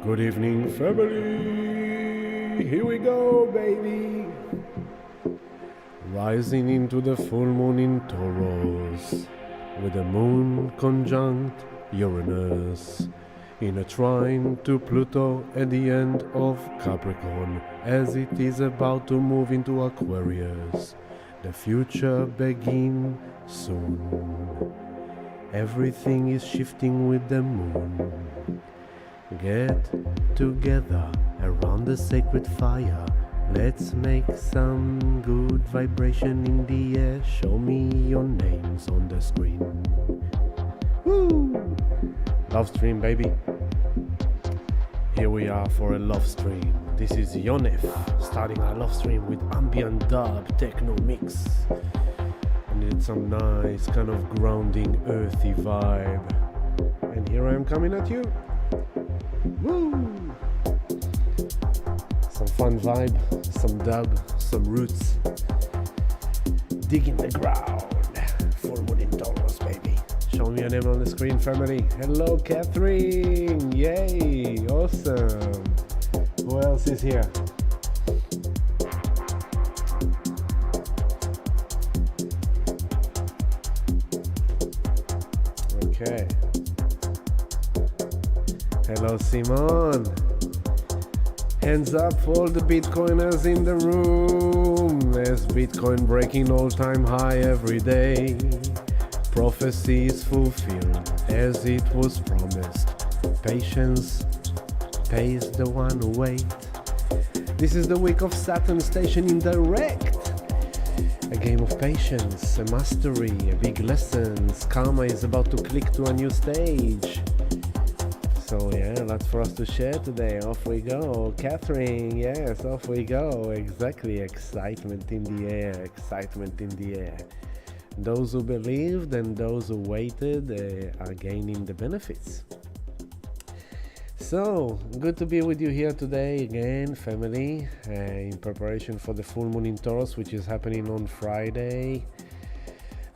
Good evening, family. Here we go, baby. Rising into the full moon in Taurus, with the moon conjunct Uranus, in a trine to Pluto at the end of Capricorn, as it is about to move into Aquarius. The future begins soon. Everything is shifting with the moon. Get together around the sacred fire. Let's make some good vibration in the air. Show me your names on the screen. Woo! Love stream, baby. Here we are for a love stream. This is Yonef starting our love stream with ambient dub techno mix. I needed some nice kind of grounding earthy vibe. And here I am coming at you. Woo! Some fun vibe, some dub, some roots. Digging the ground. Full moon in Taurus, baby. Show me your name on the screen, family. Hello, Catherine. Yay, awesome. Who else is here? Okay. Hello, Simon. Hands up for all the Bitcoiners in the room. There's Bitcoin breaking all-time high every day. Prophecy is fulfilled as it was promised. Patience pays the one who waits. This is the week of Saturn station in direct. A game of patience, a mastery, a big lessons. Karma is about to click to a new stage. So yeah, lots for us to share today. Off we go. Catherine, yes, off we go. Exactly, excitement in the air, excitement in the air. Those who believed and those who waited are gaining the benefits. So, good to be with you here today again, family, in preparation for the full moon in Taurus, which is happening on Friday.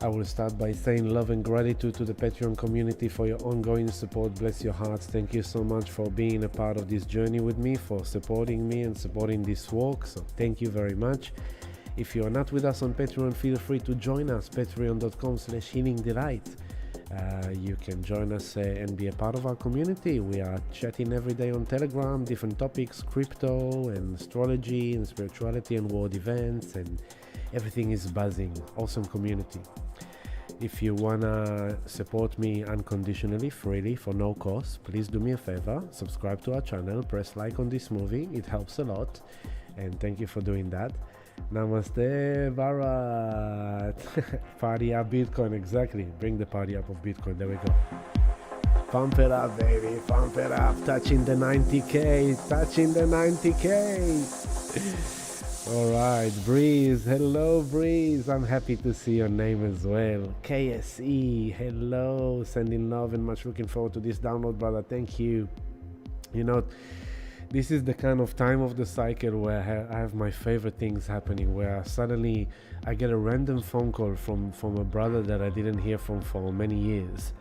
I will start by saying love and gratitude to the Patreon community for your ongoing support. Bless your hearts. Thank you so much for being a part of this journey with me, for supporting me and supporting this walk. So thank you very much. If you are not with us on Patreon, feel free to join us, patreon.com/healingdelight. You can join us and be a part of our community. We are chatting every day on Telegram, different topics, crypto and astrology and spirituality and world events, and everything is buzzing. Awesome community. If you wanna support me unconditionally, freely, for no cost, please do me a favor, subscribe to our channel, press like on this movie, it helps a lot, and thank you for doing that. Namaste, Bharat. Party up Bitcoin, exactly. Bring the party up of Bitcoin. There we go. Pump it up, baby. Pump it up. Touching the 90K. Touching the 90K. All right, Breeze. Hello, Breeze. I'm happy to see your name as well. KSE. Hello. Sending love and much looking forward to this download, brother. Thank you. You know, this is the kind of time of the cycle where I have my favorite things happening, where suddenly I get a random phone call from a brother that I didn't hear from for many years.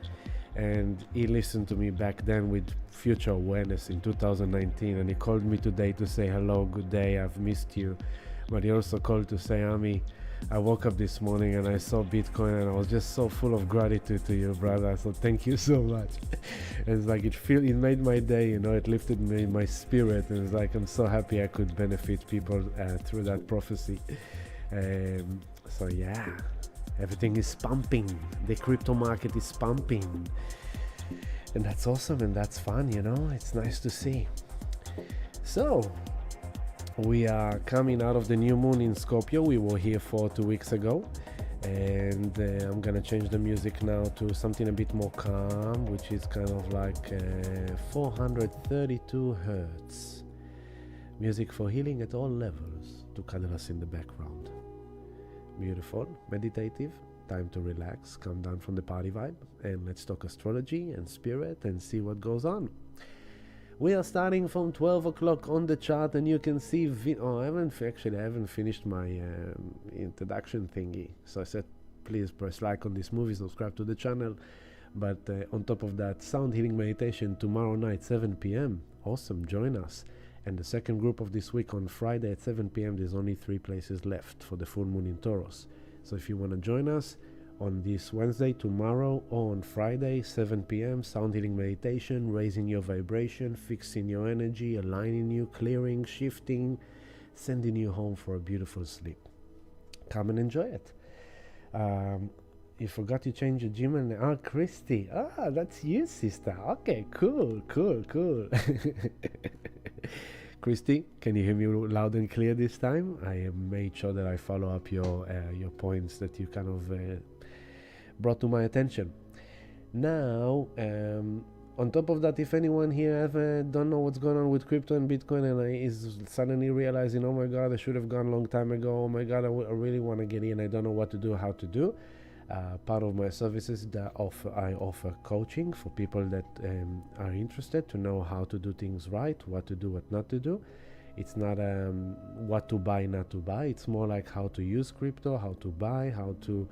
And he listened to me back then with future awareness in 2019, and he called me today to say hello, good day, I've missed you. But he also called to say, Ami, I woke up this morning and I saw Bitcoin and I was just so full of gratitude to you, brother. So thank you so much. It's like it made my day, you know, it lifted me, my spirit, and it's like I'm so happy I could benefit people through that prophecy. So yeah, everything is pumping. The crypto market is pumping. And that's awesome and that's fun, you know, it's nice to see. So, we are coming out of the new moon in Scorpio. We were here for 2 weeks ago, and I'm gonna change the music now to something a bit more calm, which is kind of like 432 hertz. Music for healing at all levels to cuddle us in the background. Beautiful, meditative, time to relax, come down from the party vibe, and let's talk astrology and spirit and see what goes on. We are starting from 12 o'clock on the chart, and you can see I haven't finished my introduction thingy. So I said, please press like on this movie, subscribe to the channel. But on top of that, sound healing meditation tomorrow night, 7 p.m. Awesome, join us. And the second group of this week on Friday at 7 p.m. there's only 3 places left for the full moon in Taurus. So if you want to join us on this Wednesday, tomorrow, or on Friday, 7 p.m., sound healing meditation, raising your vibration, fixing your energy, aligning you, clearing, shifting, sending you home for a beautiful sleep. Come and enjoy it. You forgot to change your Gmail. Ah, Christy. Ah, that's you, sister. Okay, cool. Christy, can you hear me loud and clear this time? I made sure that I follow up your points that you kind of brought to my attention. Now, on top of that, if anyone here don't know what's going on with crypto and Bitcoin and is suddenly realizing, oh my God, I should have gone a long time ago. Oh my God, I really want to get in. I don't know what to do, how to do. Part of my services that I offer coaching for people that are interested to know how to do things right, what to do, what not to do. It's not what to buy, not to buy. It's more like how to use crypto, how to buy, how to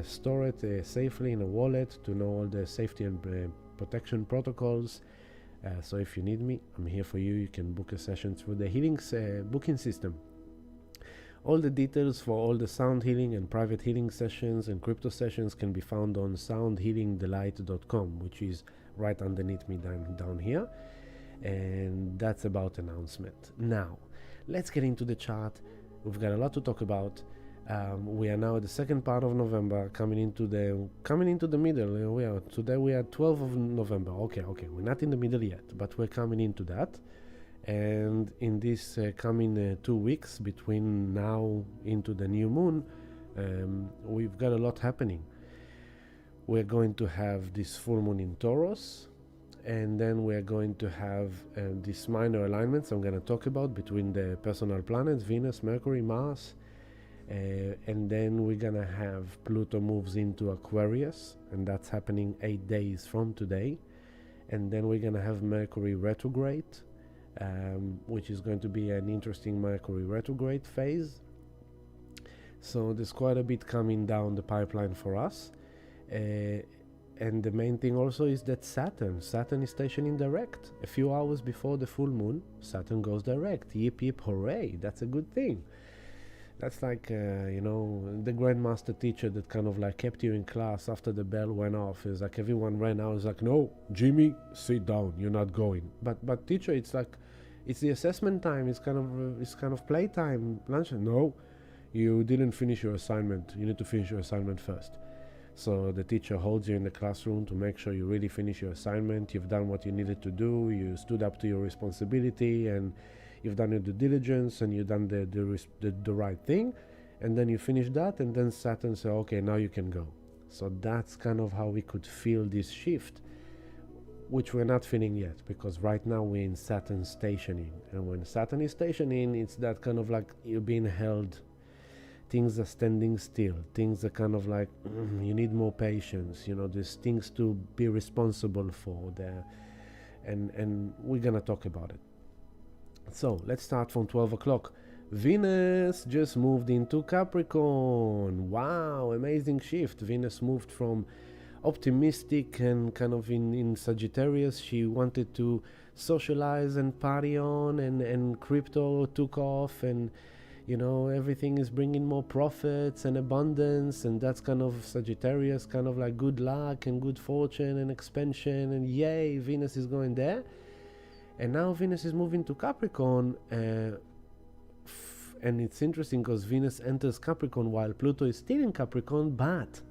store it safely in a wallet, to know all the safety and protection protocols. So if you need me, I'm here for you. You can book a session through the healing booking system. All the details for all the sound healing and private healing sessions and crypto sessions can be found on soundhealingdelight.com, which is right underneath me down here. And that's about announcement. Now, let's get into the chart. We've got a lot to talk about. We are now at the second part of November, coming into the middle. Today we are 12th of November. Okay, we're not in the middle yet, but we're coming into that. And in this coming 2 weeks between now into the new moon, we've got a lot happening. We're going to have this full moon in Taurus, and then we're going to have these minor alignments I'm going to talk about between the personal planets, Venus, Mercury, Mars, and then we're going to have Pluto moves into Aquarius, and that's happening 8 days from today. And then we're going to have Mercury retrograde, which is going to be an interesting Mercury retrograde phase. So there's quite a bit coming down the pipeline for us. And the main thing also is that Saturn is stationing direct. A few hours before the full moon, Saturn goes direct. Yip yip hooray, that's a good thing. That's like, the grandmaster teacher that kind of like kept you in class after the bell went off. It's like everyone ran out. It's like, no, Jimmy, sit down. You're not going. But teacher, it's like, it's the assessment time. It's kind of playtime, lunch. No, you didn't finish your assignment. You need to finish your assignment first. So the teacher holds you in the classroom to make sure you really finish your assignment. You've done what you needed to do. You stood up to your responsibility, and you've done your due diligence, and you've done the right thing, and then you finish that, and then Saturn says, okay, now you can go. So that's kind of how we could feel this shift, which we're not feeling yet, because right now we're in Saturn stationing. And when Saturn is stationing, it's that kind of like you're being held. Things are standing still. Things are kind of like, you need more patience. There's things to be responsible for there. And we're going to talk about it. So let's start from 12 o'clock. Venus just moved into Capricorn. Wow, amazing shift. Venus moved from optimistic and kind of in Sagittarius. She wanted to socialize and party on, and crypto took off, and everything is bringing more profits and abundance, and that's kind of Sagittarius, kind of like good luck and good fortune and expansion, and yay, Venus is going there. And now Venus is moving to Capricorn, and it's interesting because Venus enters Capricorn while Pluto is still in Capricorn, but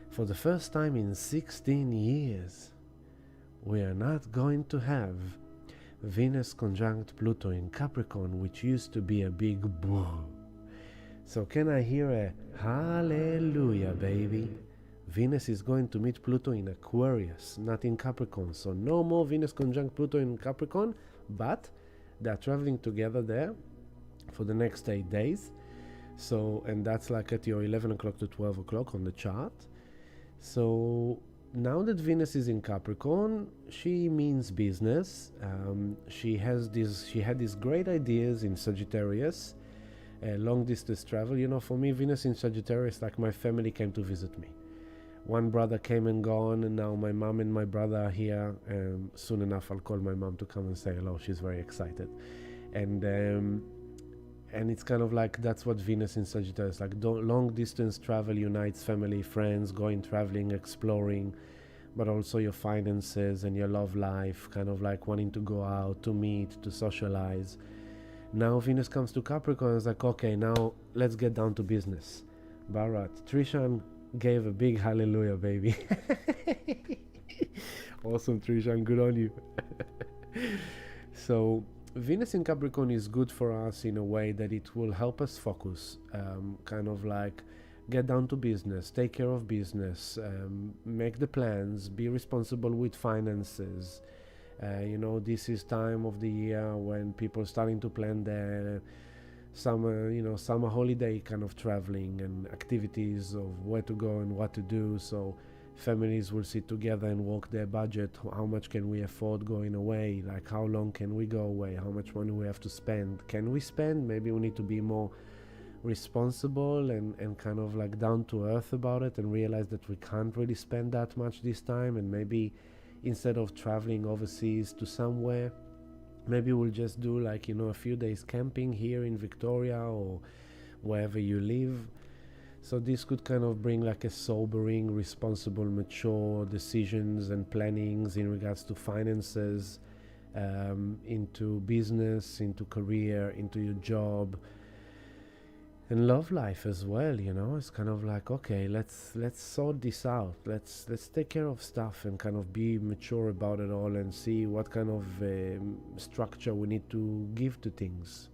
for the first time in 16 years, we are not going to have Venus conjunct Pluto in Capricorn, which used to be a big boo. So can I hear a hallelujah, baby? Venus is going to meet Pluto in Aquarius, not in Capricorn. So no more Venus conjunct Pluto in Capricorn, but they're traveling together there for the next 8 days. So, and that's like at your 11 o'clock to 12 o'clock on the chart. So now that Venus is in Capricorn, she means business. She had these great ideas in Sagittarius, long distance travel. For me, Venus in Sagittarius, like my family came to visit me. One brother came and gone, and now my mom and my brother are here. Soon enough, I'll call my mom to come and say hello. She's very excited. And it's kind of like that's what Venus in Sagittarius, like long distance travel unites family, friends, going traveling, exploring, but also your finances and your love life, kind of like wanting to go out, to meet, to socialize. Now Venus comes to Capricorn, it's like, okay, now let's get down to business. Bharat, Trishan gave a big hallelujah, baby. Awesome, Trishan, good on you. So Venus in Capricorn is good for us in a way that it will help us focus, kind of like get down to business, take care of business, make the plans, be responsible with finances. This is time of the year when people are starting to plan their summer holiday kind of traveling and activities of where to go and what to do. So families will sit together and work their budget. How much can we afford going away? Like, how long can we go away? How much money we have to spend? Can we spend? Maybe we need to be more responsible and kind of like down to earth about it, and realize that we can't really spend that much this time. And maybe instead of traveling overseas to somewhere, maybe we'll just do like, a few days camping here in Victoria or wherever you live. So this could kind of bring like a sobering, responsible, mature decisions and plannings in regards to finances, into business, into career, into your job, and love life as well. It's kind of like, okay, let's sort this out. Let's take care of stuff and kind of be mature about it all and see what kind of structure we need to give to things.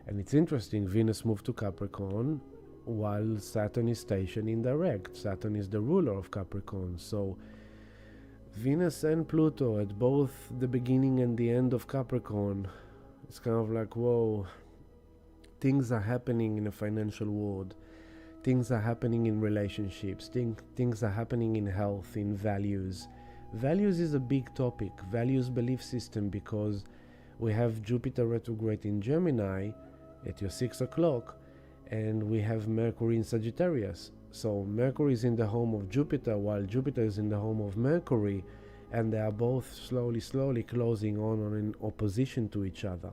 And it's interesting, Venus moved to Capricorn while Saturn is stationed in direct. Saturn is the ruler of Capricorn. So Venus and Pluto at both the beginning and the end of Capricorn, it's kind of like, whoa, things are happening in the financial world, things are happening in relationships, things are happening in health, in values. Values is a big topic, values, belief system, because we have Jupiter retrograde in Gemini at your 6 o'clock, and we have Mercury in Sagittarius. So Mercury is in the home of Jupiter while Jupiter is in the home of Mercury, and they are both slowly closing on in opposition to each other.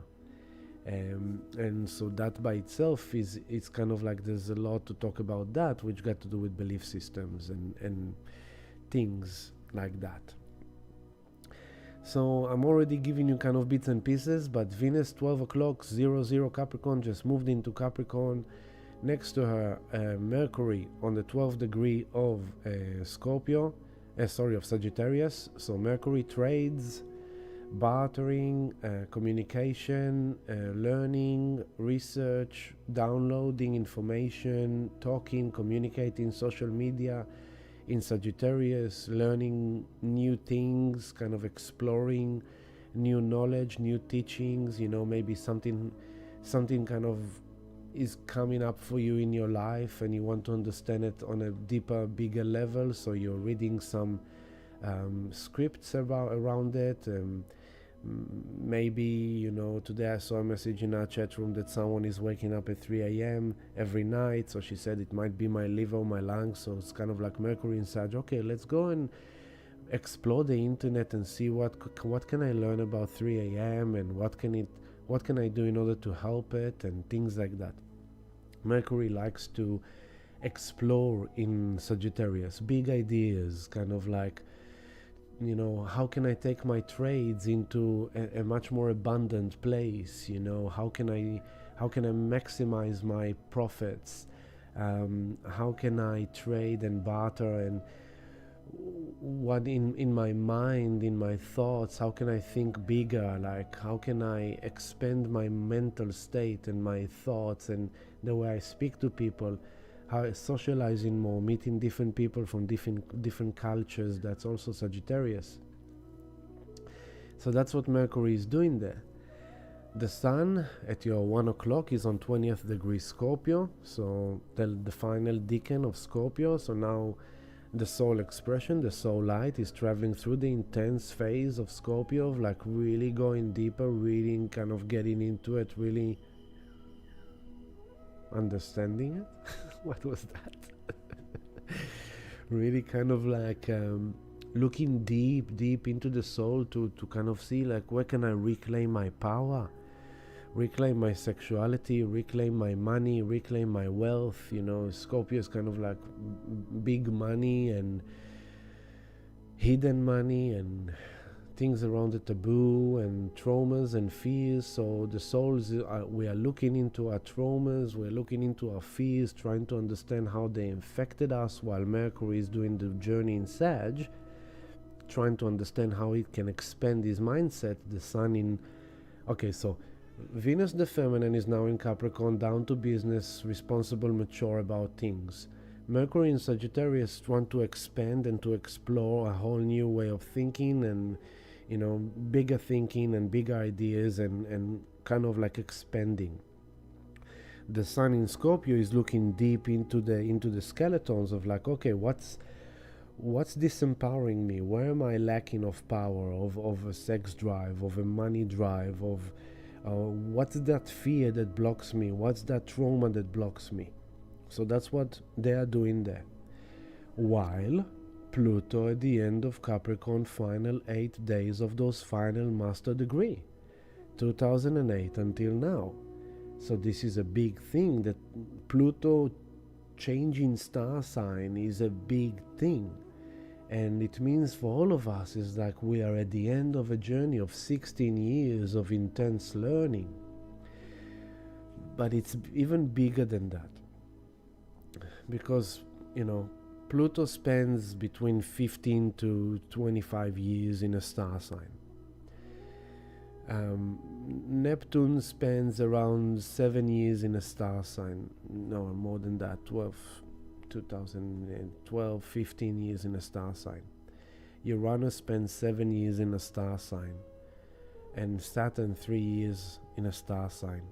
And so that by itself it's kind of like there's a lot to talk about that, which got to do with belief systems and things like that. So I'm already giving you kind of bits and pieces, but Venus 12 o'clock 00 Capricorn just moved into Capricorn. Next to her, Mercury on the 12th degree of Sagittarius. So Mercury trades, bartering, communication, learning, research, downloading information, talking, communicating, social media. In Sagittarius, learning new things, kind of exploring new knowledge, new teachings, maybe something kind of is coming up for you in your life and you want to understand it on a deeper, bigger level. So you're reading some scripts around it. Maybe, today I saw a message in our chat room that someone is waking up at 3 a.m. every night. So she said it might be my liver, my lungs. So it's kind of like Mercury in Sag. Okay, let's go and explore the internet and see what can I learn about 3 a.m. and what can I do in order to help it and things like that. Mercury likes to explore in Sagittarius, big ideas, kind of like, how can I take my trades into a much more abundant place? How can I maximize my profits? How can I trade and barter, and what in my mind, in my thoughts, how can I think bigger? Like, how can I expand my mental state and my thoughts and the way I speak to people? How socializing more, meeting different people from different cultures. That's also Sagittarius. So that's what Mercury is doing there. The Sun at your 1 o'clock is on 20th degree Scorpio, so the final decan of Scorpio. So now the soul expression, the soul light, is traveling through the intense phase of Scorpio, of like really going deeper, really kind of getting into it, really understanding it. What was that? really kind of like looking deep into the soul to kind of see like where can I reclaim my power, reclaim my sexuality, reclaim my money, reclaim my wealth. Scorpio is kind of like big money and hidden money and things around the taboo and traumas and fears. So the souls, we are looking into our traumas, we're looking into our fears, trying to understand how they infected us, while Mercury is doing the journey in Sag, trying to understand how it can expand his mindset. The sun in so Venus the feminine is now in Capricorn, down to business, responsible, mature about things. Mercury in Sagittarius want to expand and to explore a whole new way of thinking and bigger thinking and bigger ideas and kind of like expanding. The sun in Scorpio is looking deep into the skeletons of like, okay, what's disempowering me? Where am I lacking of power, of a sex drive, of a money drive, of what's that fear that blocks me? What's that trauma that blocks me? So that's what they are doing there. While Pluto at the end of Capricorn, final 8 days of those final master degree, 2008 until now. So this is a big thing, that Pluto changing star sign is a big thing. And it means for all of us is like we are at the end of a journey of 16 years of intense learning. But it's even bigger than that. Because, Pluto spends between 15 to 25 years in a star sign. Neptune spends around 7 years in a star sign. No, more than that, 2012, 15 years in a star sign. Uranus spends 7 years in a star sign. And Saturn 3 years in a star sign.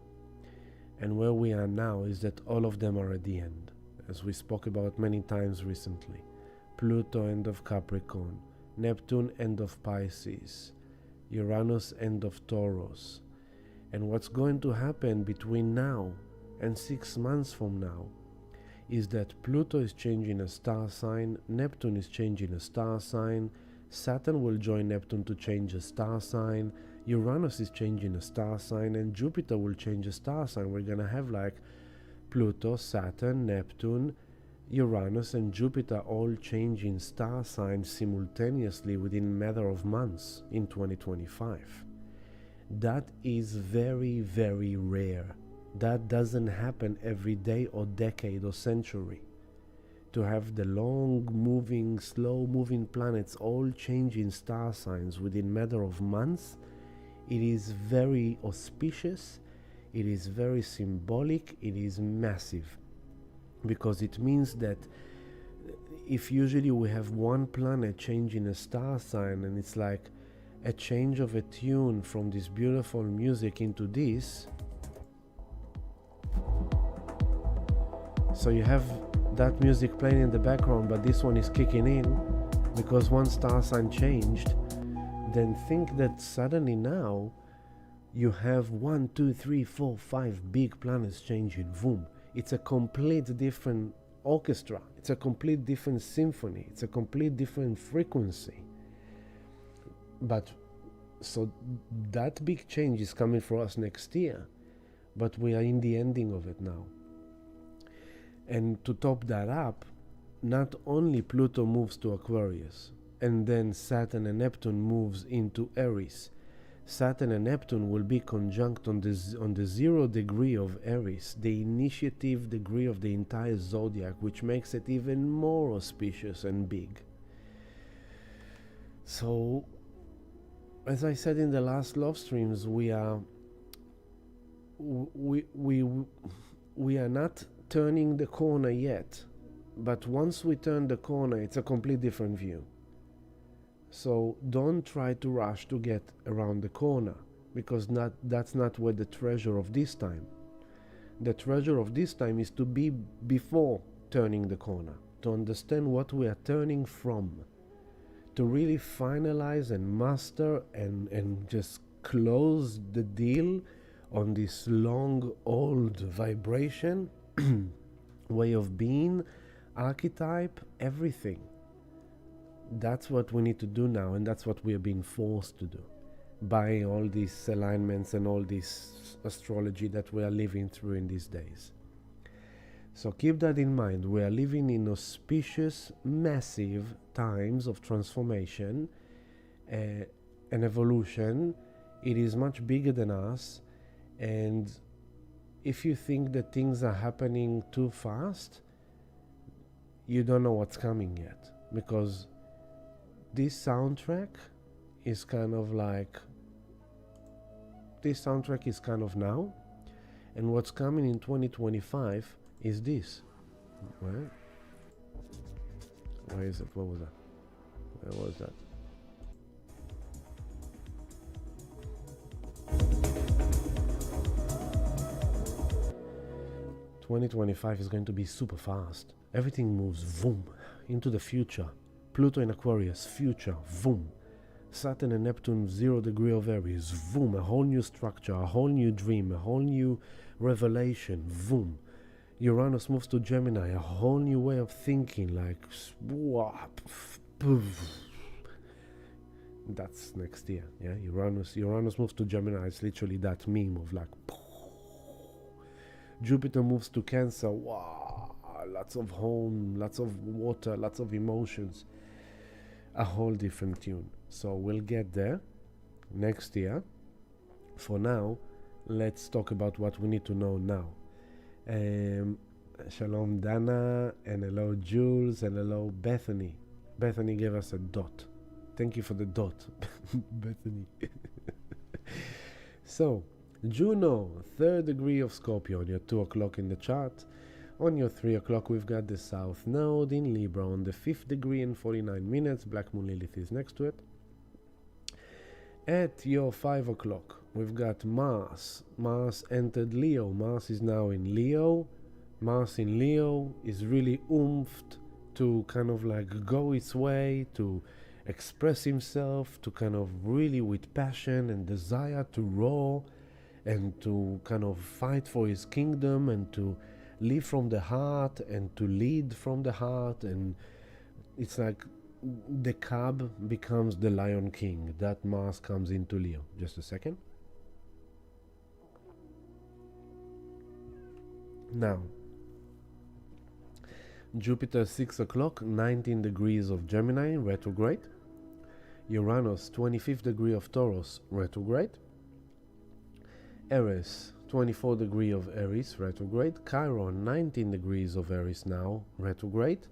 And where we are now is that all of them are at the end, as we spoke about many times recently. Pluto, end of Capricorn. Neptune, end of Pisces. Uranus, end of Taurus. And what's going to happen between now and 6 months from now is that Pluto is changing a star sign, Neptune is changing a star sign, Saturn will join Neptune to change a star sign, Uranus is changing a star sign, and Jupiter will change a star sign. We're gonna have like Pluto, Saturn, Neptune, Uranus and Jupiter all changing star signs simultaneously within a matter of months in 2025. That is very, very rare. That doesn't happen every day or decade or century. To have the long-moving, slow-moving planets all changing star signs within a matter of months, it is very auspicious, it is very symbolic, it is massive. Because it means that if usually we have one planet changing a star sign and it's like a change of a tune from this beautiful music into this, so you have that music playing in the background but this one is kicking in because one star sign changed, then think that suddenly now you have 1, 2, 3, 4, 5 big planets changing. Boom. It's a complete different orchestra. It's a complete different symphony. It's a complete different frequency. But so that big change is coming for us next year. But we are in the ending of it now. And to top that up, not only Pluto moves to Aquarius, and then Saturn and Neptune moves into Aries. Saturn and Neptune will be conjunct on the 0 degree of Aries, the initiative degree of the entire zodiac, which makes it even more auspicious and big. So, as I said in the last love streams, we are not turning the corner yet, but once we turn the corner, it's a complete different view. So don't try to rush to get around the corner, because that's not where the treasure of this time. The treasure of this time is to be before turning the corner, to understand what we are turning from, to really finalize and master and just close the deal on this long old vibration way of being, archetype, everything. That's what we need to do now, and that's what we are being forced to do by all these alignments and all this astrology that we are living through in these days. So keep that in mind. We are living in auspicious, massive times of transformation and evolution. It is much bigger than us, and if you think that things are happening too fast, you don't know what's coming yet, because this soundtrack is kind of now, and what's coming in 2025 is this. Where is it? What was that? Where was that? "2025 is going to be super fast. Everything moves boom into the future. Pluto in Aquarius, future, boom. Saturn and Neptune, 0 degree of Aries, boom. A whole new structure, a whole new dream, a whole new revelation, boom. Uranus moves to Gemini, a whole new way of thinking, like swap, poof. That's next year, yeah. Uranus moves to Gemini. It's literally that meme of like. Poof. Jupiter moves to Cancer. Wow, lots of home, lots of water, lots of emotions. A whole different tune. So we'll get there next year. For now, let's talk about what we need to know now. Shalom Dana, and hello Jules, and hello Bethany. Bethany gave us a dot. Thank you for the dot, Bethany. So, Juno, 3rd degree of Scorpio on your 2 o'clock in the chart. On your 3 o'clock, we've got the South Node in Libra on the 5th degree and 49 minutes. Black Moon Lilith is next to it. At your 5 o'clock, we've got Mars. Mars entered Leo. Mars is now in Leo. Mars in Leo is really oomphed to kind of like go its way, to express himself, to kind of really with passion and desire to roar and to kind of fight for his kingdom and to live from the heart and to lead from the heart. And it's like the cub becomes the lion king. That Mars comes into Leo. Just a second. Now, Jupiter 6 o'clock, 19 degrees of Gemini, retrograde. Uranus 25th degree of Taurus, retrograde. Aries 24 degree of Aries, retrograde. Chiron 19 degrees of Aries now, retrograde.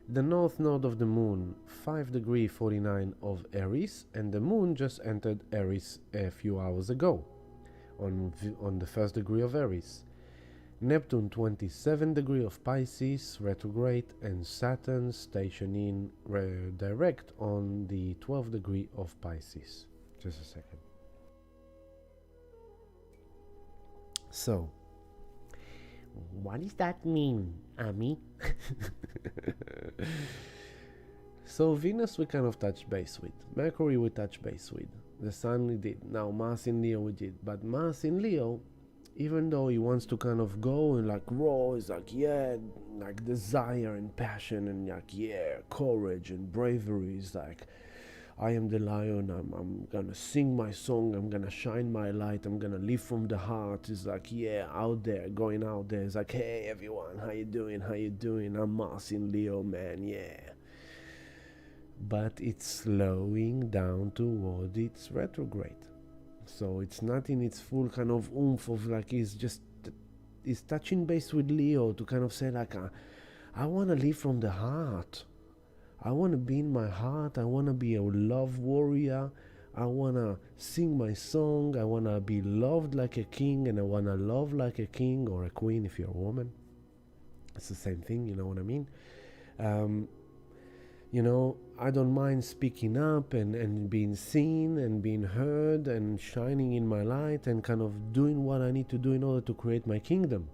The north node of the moon 5 degree 49 of Aries, and the moon just entered Aries a few hours ago on the 1st degree of Aries. Neptune 27 degree of Pisces, retrograde, and Saturn stationing direct on the 12th degree of Pisces. Just a second. So, what does that mean, Ami? So Venus we kind of touched base with. Mercury we touched base with. The Sun we did. Now Mars in Leo we did. But Mars in Leo, even though he wants to kind of go and like roar, he's like, yeah, like desire and passion and like, yeah, courage and bravery. He's like, I am the lion, I'm gonna sing my song, I'm gonna shine my light, I'm gonna live from the heart. It's like, yeah, out there, going out there. It's like, hey everyone, how you doing, I'm Mars in Leo, man, yeah. But it's slowing down toward its retrograde. So it's not in its full kind of oomph of like, it's touching base with Leo to kind of say like, I wanna live from the heart. I want to be in my heart. I want to be a love warrior. I want to sing my song. I want to be loved like a king, and I want to love like a king or a queen if you're a woman. It's the same thing, you know what I mean? I don't mind speaking up and being seen and being heard and shining in my light and kind of doing what I need to do in order to create my kingdom.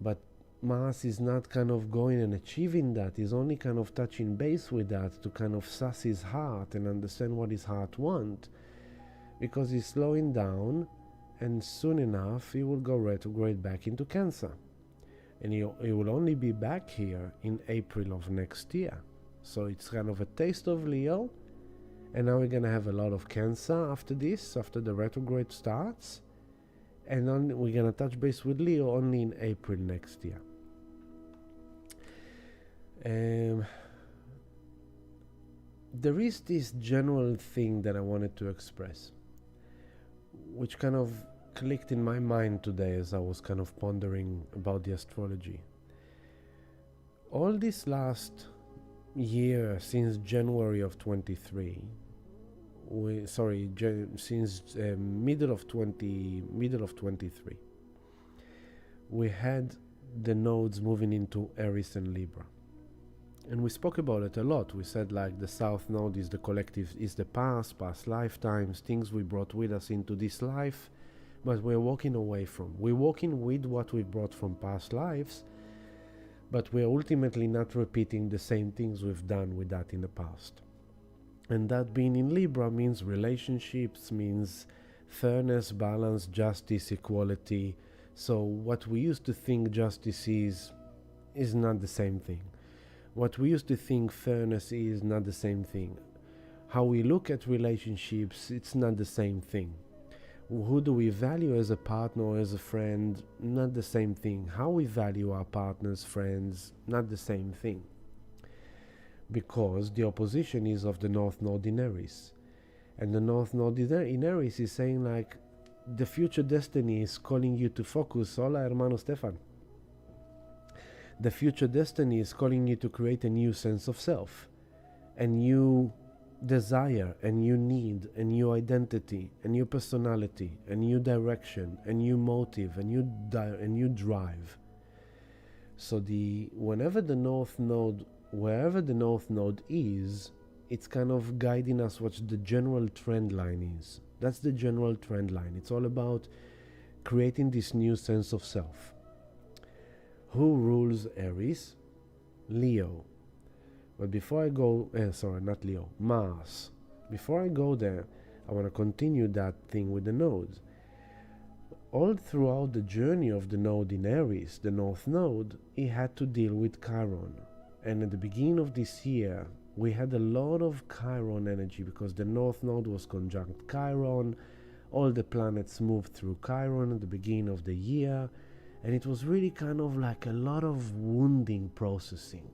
But Mars is not kind of going and achieving that. He's only kind of touching base with that to kind of suss his heart and understand what his heart wants, because he's slowing down, and soon enough he will go retrograde back into Cancer. and he will only be back here in April of next year. So it's kind of a taste of Leo, and now we're gonna have a lot of Cancer after this, after the retrograde starts, and we're gonna touch base with Leo only in April next year. There is this general thing that I wanted to express, which kind of clicked in my mind today as I was kind of pondering about the astrology. All this last year, since January of 23, since middle of 23, we had the nodes moving into Aries and Libra. And we spoke about it a lot. We said like the South Node is the collective, is the past lifetimes, things we brought with us into this life, but we're walking away from. We're walking with what we brought from past lives, but we're ultimately not repeating the same things we've done with that in the past. And that being in Libra means relationships, means fairness, balance, justice, equality. So what we used to think justice is not the same thing. What we used to think fairness is not the same thing. How we look at relationships, it's not the same thing. Who do we value as a partner or as a friend? Not the same thing. How we value our partners, friends, not the same thing. Because the opposition is of the North Node in Aries. And the North Node in Aries is saying like, the future destiny is calling you to focus. Hola, hermano Stefan. The future destiny is calling you to create a new sense of self, a new desire, a new need, a new identity, a new personality, a new direction, a new motive, a new drive. So wherever the North Node is, it's kind of guiding us what the general trend line is. That's the general trend line. It's all about creating this new sense of self. Who rules Aries? Leo. But before I go, not Leo, Mars. Before I go there, I want to continue that thing with the nodes. All throughout the journey of the node in Aries, the North Node, he had to deal with Chiron. And at the beginning of this year, we had a lot of Chiron energy because the North Node was conjunct Chiron. All the planets moved through Chiron at the beginning of the year. And it was really kind of like a lot of wounding processing.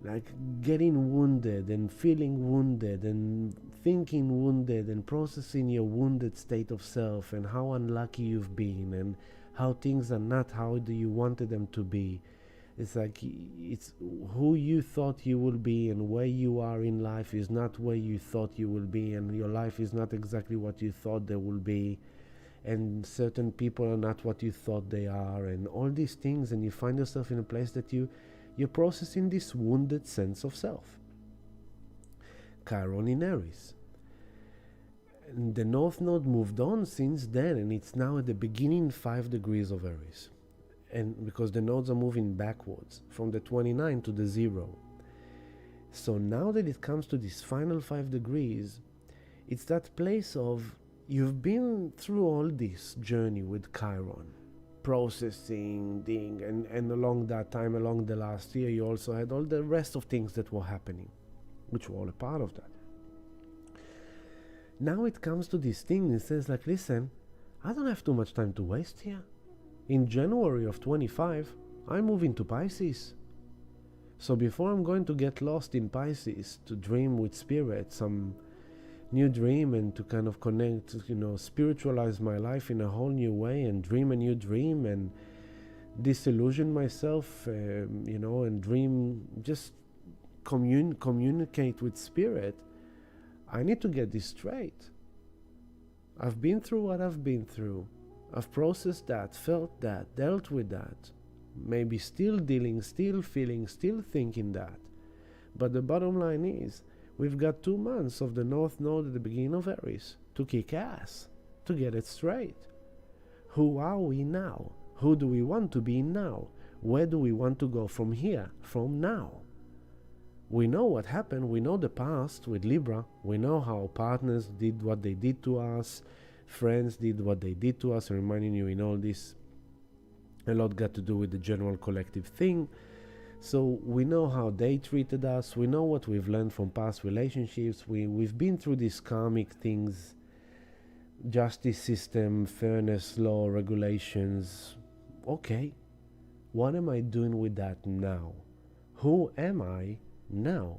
Like getting wounded and feeling wounded and thinking wounded and processing your wounded state of self and how unlucky you've been and how things are not how you wanted them to be. It's like it's who you thought you will be, and where you are in life is not where you thought you will be, and your life is not exactly what you thought there will be, and certain people are not what you thought they are, and all these things, and you find yourself in a place that you're processing this wounded sense of self. Chiron in Aries. And the North Node moved on since then, and it's now at the beginning 5 degrees of Aries. And because the nodes are moving backwards from the 29 to the 0. So now that it comes to this final 5 degrees, it's that place of you've been through all this journey with Chiron, processing, and along that time, along the last year, you also had all the rest of things that were happening, which were all a part of that. Now it comes to this thing, it says like, listen, I don't have too much time to waste here. In January of 25, I'm moving to Pisces. So before I'm going to get lost in Pisces to dream with spirit, some new dream, and to kind of connect, spiritualize my life in a whole new way and dream a new dream and disillusion myself, and dream, just communicate with spirit, I need to get this straight. I've been through what I've been through. I've processed that, felt that, dealt with that. Maybe still dealing, still feeling, still thinking that. But the bottom line is, we've got 2 months of the North Node at the beginning of Aries to kick ass, to get it straight. Who are we now? Who do we want to be now? Where do we want to go from here, from now? We know what happened. We know the past with Libra. We know how partners did what they did to us. Friends did what they did to us, reminding you in all this A lot got to do with the general collective thing. So we know how they treated us. We know what we've learned from past relationships. We've been through these karmic things, justice system, fairness, law, regulations. Okay, what am I doing with that now? Who am I now?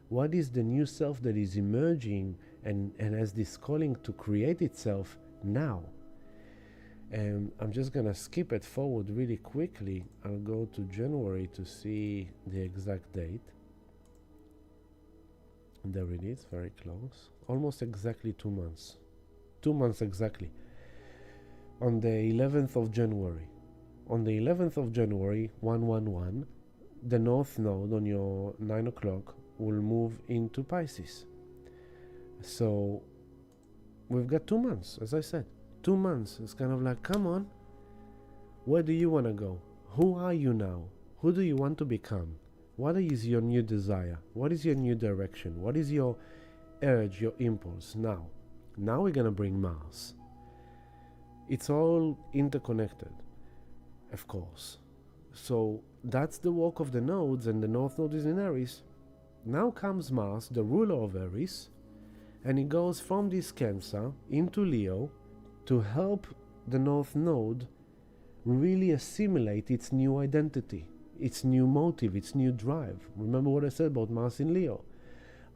What is the new self that is emerging and has this calling to create itself now? And I'm just gonna skip it forward really quickly. I'll go to January to see the exact date. There it is, very close. Almost exactly 2 months. 2 months exactly. On the 11th of January. On the 11th of January, 111, the North Node on your 9 o'clock will move into Pisces. So we've got 2 months, as I said. 2 months. It's kind of like, come on, where do you want to go? Who are you now? Who do you want to become? What is your new desire? What is your new direction? What is your urge, your impulse now? Now we're going to bring Mars. It's all interconnected, of course. So that's the walk of the nodes, and the North Node is in Aries. Now comes Mars, the ruler of Aries, and it goes from this Cancer into Leo, to help the North Node really assimilate its new identity, its new motive, its new drive. Remember what I said about Mars in Leo.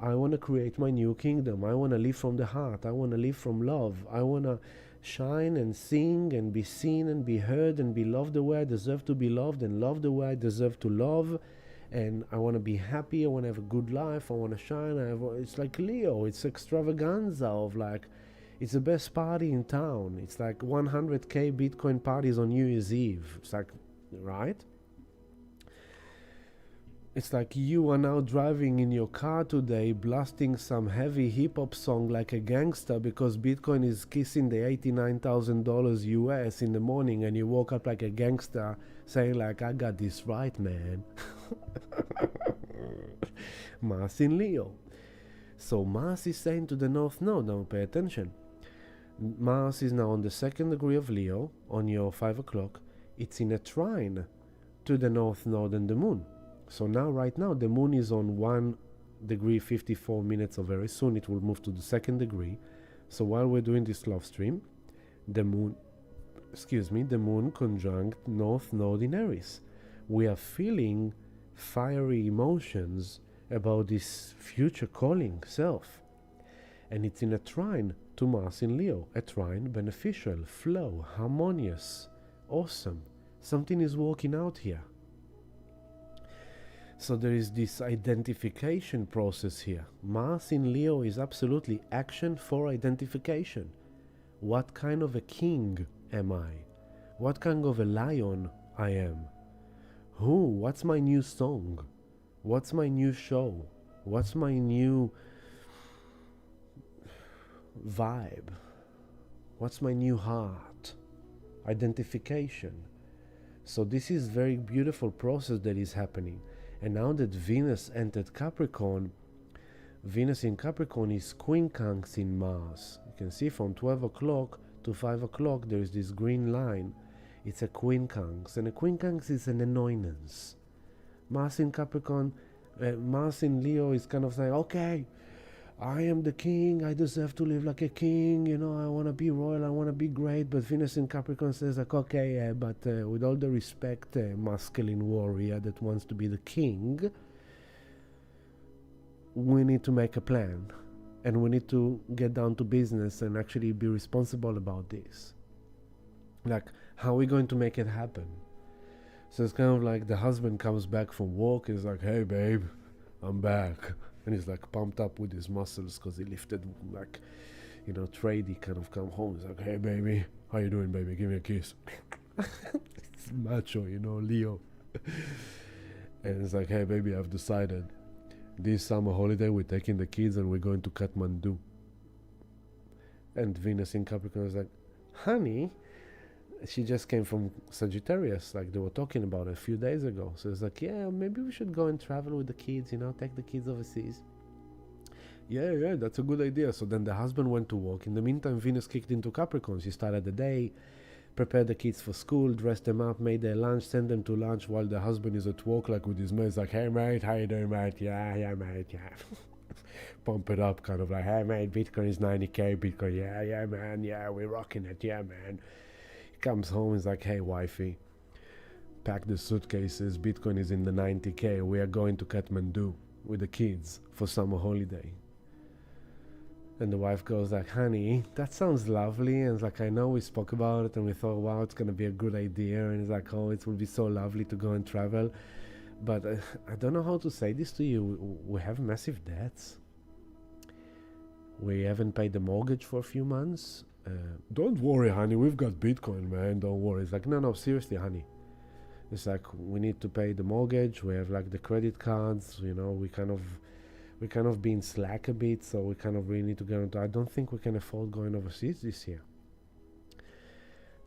I want to create my new kingdom. I want to live from the heart. I want to live from love. I want to shine and sing and be seen and be heard and be loved the way I deserve to be loved and love the way I deserve to love. And I want to be happy. I want to have a good life. I want to shine. It's like Leo. It's extravaganza of like, it's the best party in town. It's like 100K Bitcoin parties on New Year's Eve. It's like, right? It's like you are now driving in your car today, blasting some heavy hip-hop song like a gangster because Bitcoin is kissing the $89,000 US in the morning, and you woke up like a gangster saying like, I got this right, man. Mars in Leo. So Mars is saying to the North Node, now pay attention. Mars is now on the 2nd degree of Leo, on your 5 o'clock. It's in a trine to the North Node and the Moon. So now, right now, the Moon is on 1 degree 54 minutes, or very soon it will move to the 2nd degree. So while we're doing this love stream, the Moon conjunct North Node in Aries. We are feeling fiery emotions about this future calling self. And it's in a trine to Mars in Leo, a trine beneficial, flow, harmonious, awesome. Something is working out here. So there is this identification process here. Mars in Leo is absolutely action for identification. What kind of a king am I? What kind of a lion I am? What's my new song? What's my new show? What's my new vibe? What's my new heart? Identification. So this is very beautiful process that is happening. And now that Venus entered Capricorn, Venus in Capricorn is quincunx in Mars. You can see from 12 o'clock to 5 o'clock there is this green line. It's a quincunx, and a quincunx is an annoyance. Mars in Capricorn, Mars in Leo is kind of saying, okay, I am the king, I deserve to live like a king, you know, I want to be royal, I want to be great. But Venus in Capricorn says like, okay, but with all the respect, masculine warrior that wants to be the king, we need to make a plan, and we need to get down to business and actually be responsible about this. Like, how are we going to make it happen? So it's kind of like the husband comes back from work and is like, hey babe, I'm back. And he's like pumped up with his muscles because he lifted, like, you know, tradie kind of come home. He's like, hey baby, how you doing, baby? Give me a kiss. It's macho, you know, Leo. And it's like, hey baby, I've decided this summer holiday we're taking the kids and we're going to Kathmandu. And Venus in Capricorn is like, honey, she just came from Sagittarius, like they were talking about a few days ago. So it's like, yeah, maybe we should go and travel with the kids, you know, take the kids overseas. Yeah, that's a good idea. So then the husband went to work. In the meantime, Venus kicked into Capricorn. She started the day prepare the kids for school, dress them up, make their lunch, send them to lunch while the husband is at work, like with his mates, like, hey mate, how you doing, mate? Yeah, mate, yeah. Pump it up, kind of like, hey mate, Bitcoin is 90k, Bitcoin, yeah, man, yeah, we're rocking it, yeah, man. He comes home, he's like, hey, wifey, pack the suitcases, Bitcoin is in the 90k, we are going to Kathmandu with the kids for summer holiday. And the wife goes like, honey, that sounds lovely. And it's like, I know we spoke about it and we thought, wow, it's going to be a good idea. And it's like, oh, it will be so lovely to go and travel. But I don't know how to say this to you. We have massive debts. We haven't paid the mortgage for a few months. Don't worry, honey, we've got Bitcoin, man. Don't worry. It's like, no, seriously, honey. It's like, we need to pay the mortgage. We have like the credit cards, you know, we kind of being slack a bit, so we kind of really need to get into. I don't think we can afford going overseas this year.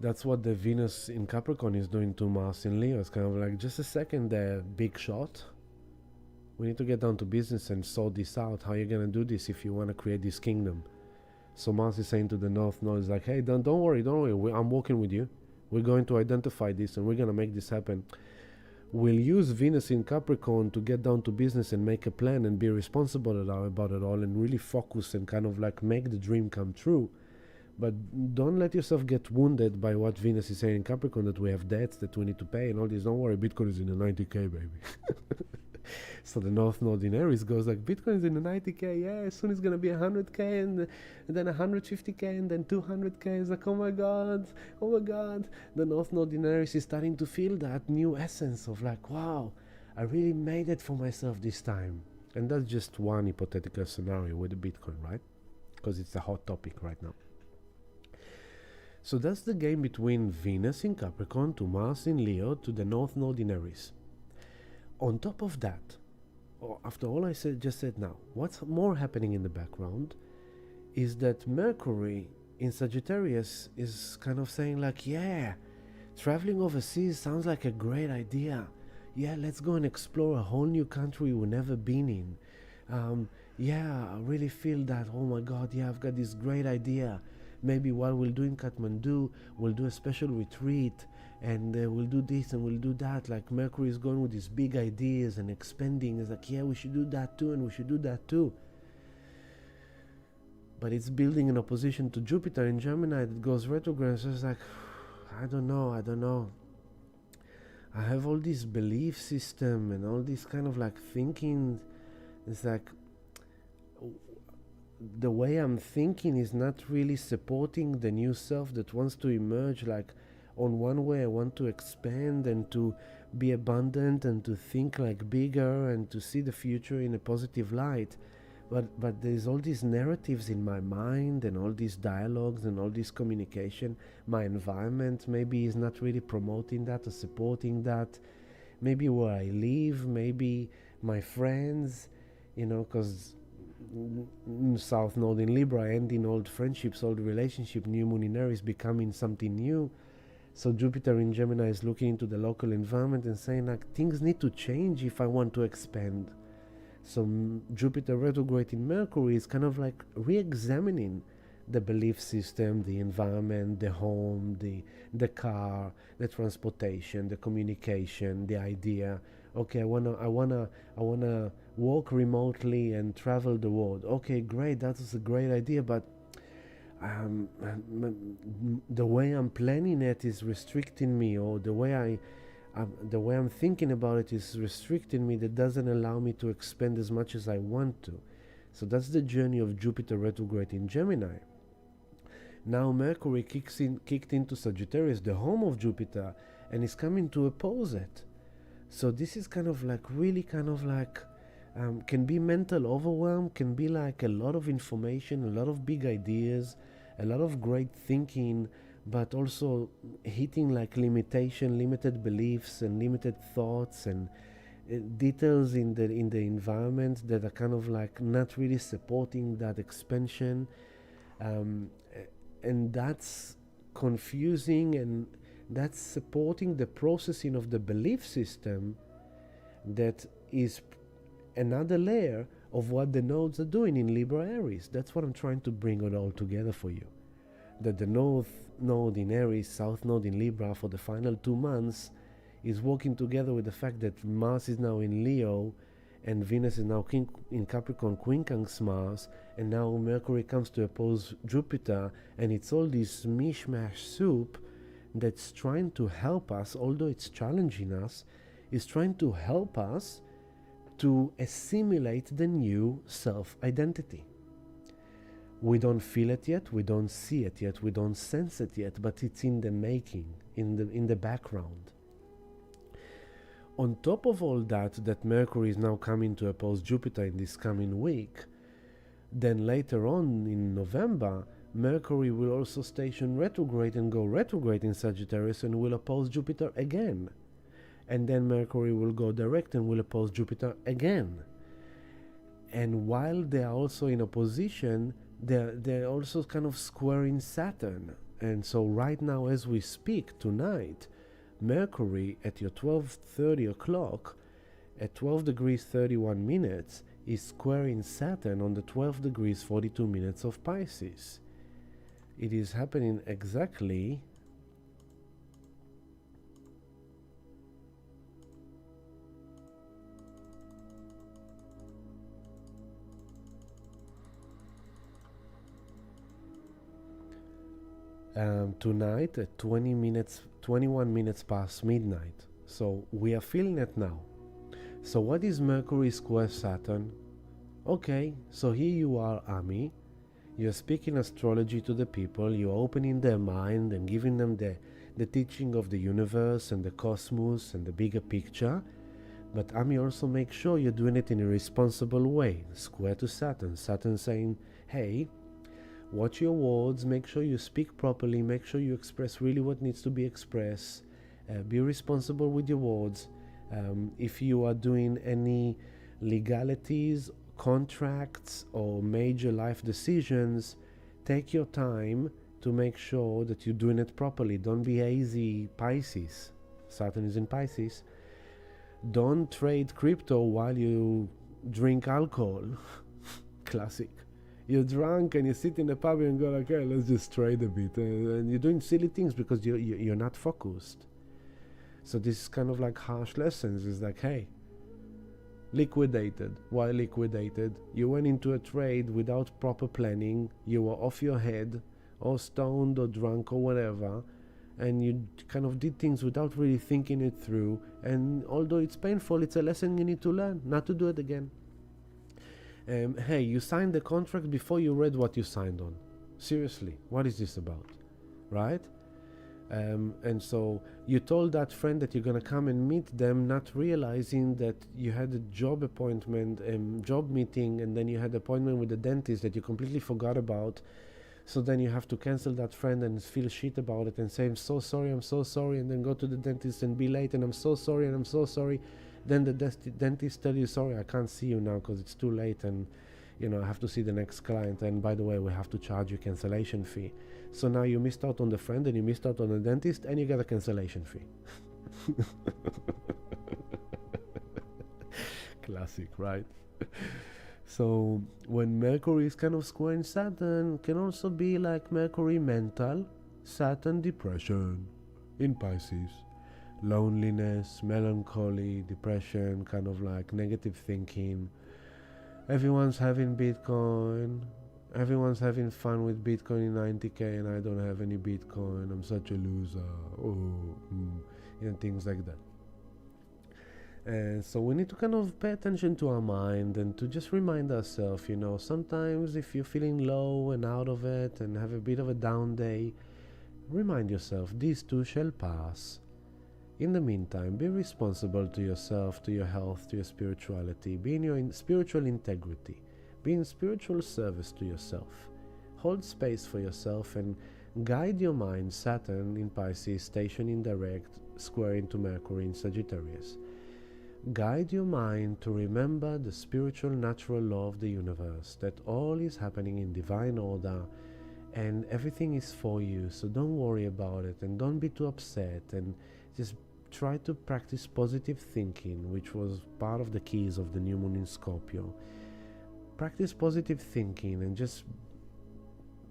That's what the Venus in Capricorn is doing to Mars in Leo. It's kind of like, just a second there, big shot. We need to get down to business and sort this out. How are you going to do this if you want to create this kingdom? So Mars is saying to the North Node, is like, hey, don't worry, I'm working with you. We're going to identify this and we're going to make this happen. We'll use Venus in Capricorn to get down to business and make a plan and be responsible about it all and really focus and kind of like make the dream come true. But don't let yourself get wounded by what Venus is saying in Capricorn, that we have debts that we need to pay and all this. Don't worry, Bitcoin is in the 90k, baby. So the North Node in Aries goes like, Bitcoin is in the 90k, yeah, soon it's gonna be 100k and then 150k and then 200k. It's like, oh my god. The North Node in Aries is starting to feel that new essence of like, wow, I really made it for myself this time. And that's just one hypothetical scenario with the Bitcoin, right? Because it's a hot topic right now. So that's the game between Venus in Capricorn to Mars in Leo to the North Node in Aries. On top of that, after all I just said now, what's more happening in the background is that Mercury in Sagittarius is kind of saying like, yeah, traveling overseas sounds like a great idea. Yeah, let's go and explore a whole new country we've never been in. Yeah, I really feel that, oh my god, yeah, I've got this great idea. Maybe while we're doing Kathmandu, we'll do a special retreat and we'll do this and we'll do that. Like Mercury is going with these big ideas and expanding. It's like, yeah, we should do that too and we should do that too. But it's building an opposition to Jupiter in Gemini that goes retrograde. So it's like, I don't know. I have all this belief system and all this kind of like thinking. It's like, the way I'm thinking is not really supporting the new self that wants to emerge. Like, on one way I want to expand and to be abundant and to think like bigger and to see the future in a positive light, but there's all these narratives in my mind and all these dialogues and all this communication. My environment maybe is not really promoting that or supporting that. Maybe where I live, maybe my friends, you know, because South Node in Libra, ending old friendships, old relationship, new moon in Aries, becoming something new. So Jupiter in Gemini is looking into the local environment and saying like, things need to change if I want to expand. So Jupiter retrograde in Mercury is kind of like re-examining the belief system, the environment, the home, the car, the transportation, the communication, the idea. Okay, I wanna work remotely and travel the world. Okay, great, that's a great idea, but the way I'm planning it is restricting me, or the way I'm thinking about it is restricting me. That doesn't allow me to expand as much as I want to. So that's the journey of Jupiter retrograde in Gemini. Now Mercury kicked into Sagittarius, the home of Jupiter, and is coming to oppose it. So this is kind of like really kind of like can be mental overwhelm, can be like a lot of information, a lot of big ideas, a lot of great thinking, but also hitting like limited beliefs and limited thoughts and details in the environment that are kind of like not really supporting that expansion, and that's confusing, and that's supporting the processing of the belief system that is another layer of what the nodes are doing in Libra Aries. That's what I'm trying to bring it all together for you. that the North Node in Aries, South Node in Libra for the final 2 months is working together with the fact that Mars is now in Leo and Venus is now in Capricorn, quincunx Mars, and now Mercury comes to oppose Jupiter, and it's all this mishmash soup that's trying to help us, although it's challenging us, is trying to help us to assimilate the new self-identity. We don't feel it yet, we don't see it yet, we don't sense it yet, but it's in the making, in the background. On top of all that Mercury is now coming to oppose Jupiter in this coming week, then later on in November, Mercury will also station retrograde and go retrograde in Sagittarius and will oppose Jupiter again. And then Mercury will go direct and will oppose Jupiter again. And while they are also in opposition, they're also kind of squaring Saturn. And so right now as we speak tonight, Mercury at your 12:30 o'clock at 12 degrees 31 minutes is squaring Saturn on the 12 degrees 42 minutes of Pisces. It is happening exactly tonight at 21 minutes past midnight. So we are feeling it now. So what is Mercury square Saturn? Okay, so here you are, Ami. You're speaking astrology to the people. You're opening their mind and giving them the teaching of the universe and the cosmos and the bigger picture. But Ami, also make sure you're doing it in a responsible way. Square to Saturn. Saturn saying, hey, watch your words, make sure you speak properly, make sure you express really what needs to be expressed, be responsible with your words. If you are doing any legalities, contracts, or major life decisions, take your time to make sure that you're doing it properly. Don't be hazy, Pisces. Saturn is in Pisces. Don't trade crypto while you drink alcohol. Classic. You're drunk and you sit in the pub and go like, okay, let's just trade a bit. And you're doing silly things because you're not focused. So this is kind of like harsh lessons. It's like, hey, liquidated. Why liquidated? You went into a trade without proper planning. You were off your head or stoned or drunk or whatever. And you kind of did things without really thinking it through. And although it's painful, it's a lesson you need to learn, not to do it again. Hey, you signed the contract before you read what you signed on. Seriously, what is this about? Right? And so you told that friend that you're going to come and meet them, not realizing that you had a job appointment, job meeting, and then you had an appointment with the dentist that you completely forgot about. So then you have to cancel that friend and feel shit about it and say, I'm so sorry, and then go to the dentist and be late, and I'm so sorry. Then the dentist tell you, sorry, I can't see you now because it's too late, and I have to see the next client, and by the way, we have to charge you cancellation fee. So now you missed out on the friend, and you missed out on the dentist, and you got a cancellation fee. Classic, right? So when Mercury is kind of squaring Saturn, can also be like Mercury mental, Saturn depression in Pisces. Loneliness, melancholy, depression, kind of like negative thinking. Everyone's having Bitcoin. Everyone's having fun with Bitcoin in 90k, and I don't have any Bitcoin. I'm such a loser. And things like that. And so we need to kind of pay attention to our mind and to just remind ourselves, sometimes if you're feeling low and out of it and have a bit of a down day, remind yourself, these too shall pass. In the meantime, be responsible to yourself, to your health, to your spirituality. Be in your spiritual integrity. Be in spiritual service to yourself. Hold space for yourself and guide your mind. Saturn in Pisces, station in direct, square into Mercury in Sagittarius. Guide your mind to remember the spiritual natural law of the universe, that all is happening in divine order and everything is for you. So don't worry about it and don't be too upset, and just try to practice positive thinking, which was part of the keys of the new moon in Scorpio. Practice positive thinking and just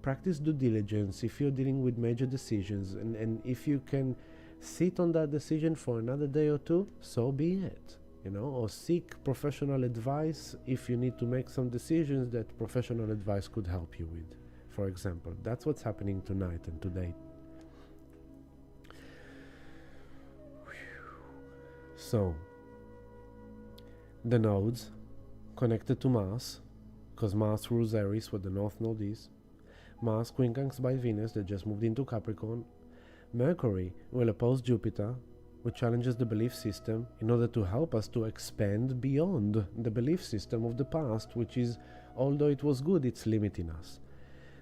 practice due diligence if you're dealing with major decisions, and if you can sit on that decision for another day or two, so be it, or seek professional advice if you need to make some decisions that professional advice could help you with, for example. That's what's happening tonight and today. So the nodes connected to Mars, because Mars rules Aries, where the North Node is. Mars quincunx by Venus, that just moved into Capricorn. Mercury will oppose Jupiter, which challenges the belief system in order to help us to expand beyond the belief system of the past, which is, although it was good, it's limiting us.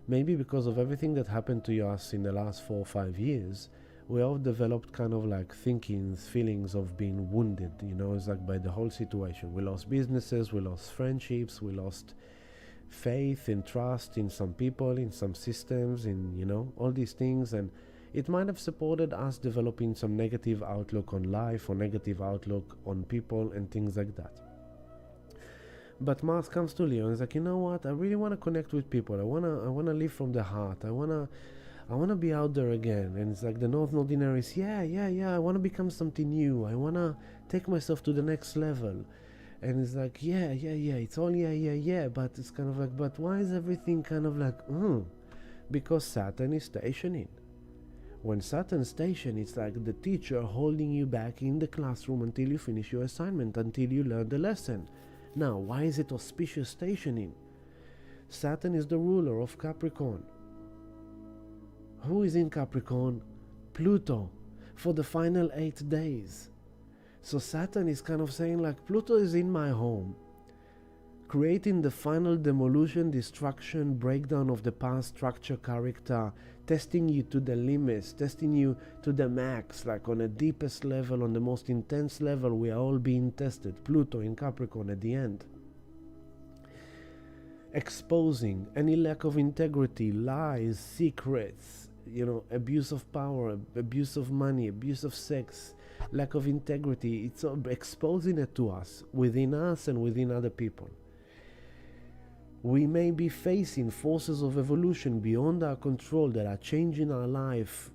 Maybe because of everything that happened to us in the last 4 or 5 years, we all developed kind of like thinkings, feelings of being wounded, it's like by the whole situation. We lost businesses, we lost friendships, we lost faith and trust in some people, in some systems, in, all these things, and it might have supported us developing some negative outlook on life or negative outlook on people and things like that. But Mars comes to Leo and is like, you know what, I really want to connect with people. I wanna live from the heart. I wanna be out there again. And it's like the North Node in Aries, yeah, I wanna become something new. I wanna take myself to the next level. And it's like, yeah, it's all yeah, but it's kind of like, but why is everything kind of like, because Saturn is stationing. When Saturn stations, it's like the teacher holding you back in the classroom until you finish your assignment, until you learn the lesson. Now, why is it auspicious stationing? Saturn is the ruler of Capricorn. Who is in Capricorn? Pluto, for the final 8 days. So Saturn is kind of saying like, Pluto is in my home, creating the final demolition, destruction, breakdown of the past structure, character, testing you to the limits, testing you to the max, like on the deepest level, on the most intense level. We are all being tested. Pluto in Capricorn at the end. Exposing any lack of integrity, lies, secrets, abuse of power, abuse of money, abuse of sex, lack of integrity. It's exposing it to us, within us and within other people. We may be facing forces of evolution beyond our control that are changing our life,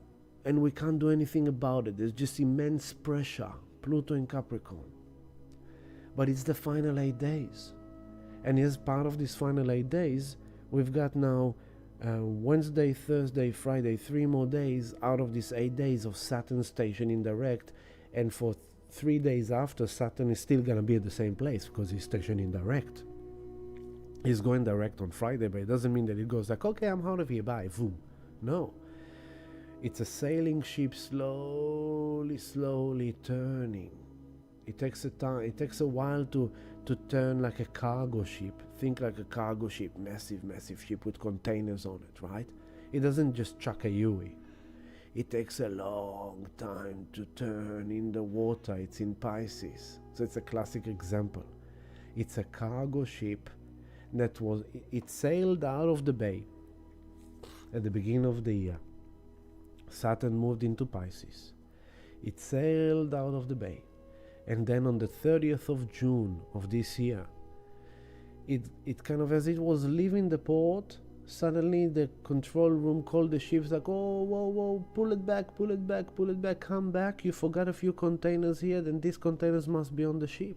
and we can't do anything about it. There's just immense pressure. Pluto in Capricorn. But it's the final 8 days. And as part of these final 8 days, we've got now Wednesday, Thursday, Friday, 3 more days out of these 8 days of Saturn stationing direct. And for 3 days after, Saturn is still going to be at the same place because he's stationing direct. He's going direct on Friday, but it doesn't mean that it goes like, okay, I'm out of here, bye, boom. No. It's a sailing ship slowly turning. It takes a while to turn like a cargo ship. Think like a cargo ship, massive ship with containers on it, right? It doesn't just chuck a Yui. It takes a long time to turn in the water. It's in Pisces. So it's a classic example. It's a cargo ship it sailed out of the bay at the beginning of the year. Saturn moved into Pisces. It sailed out of the bay, and then on the 30th of June of this year, it kind of, as it was leaving the port, suddenly the control room called the ships like, oh, whoa, pull it back, come back, you forgot a few containers here, then these containers must be on the ship.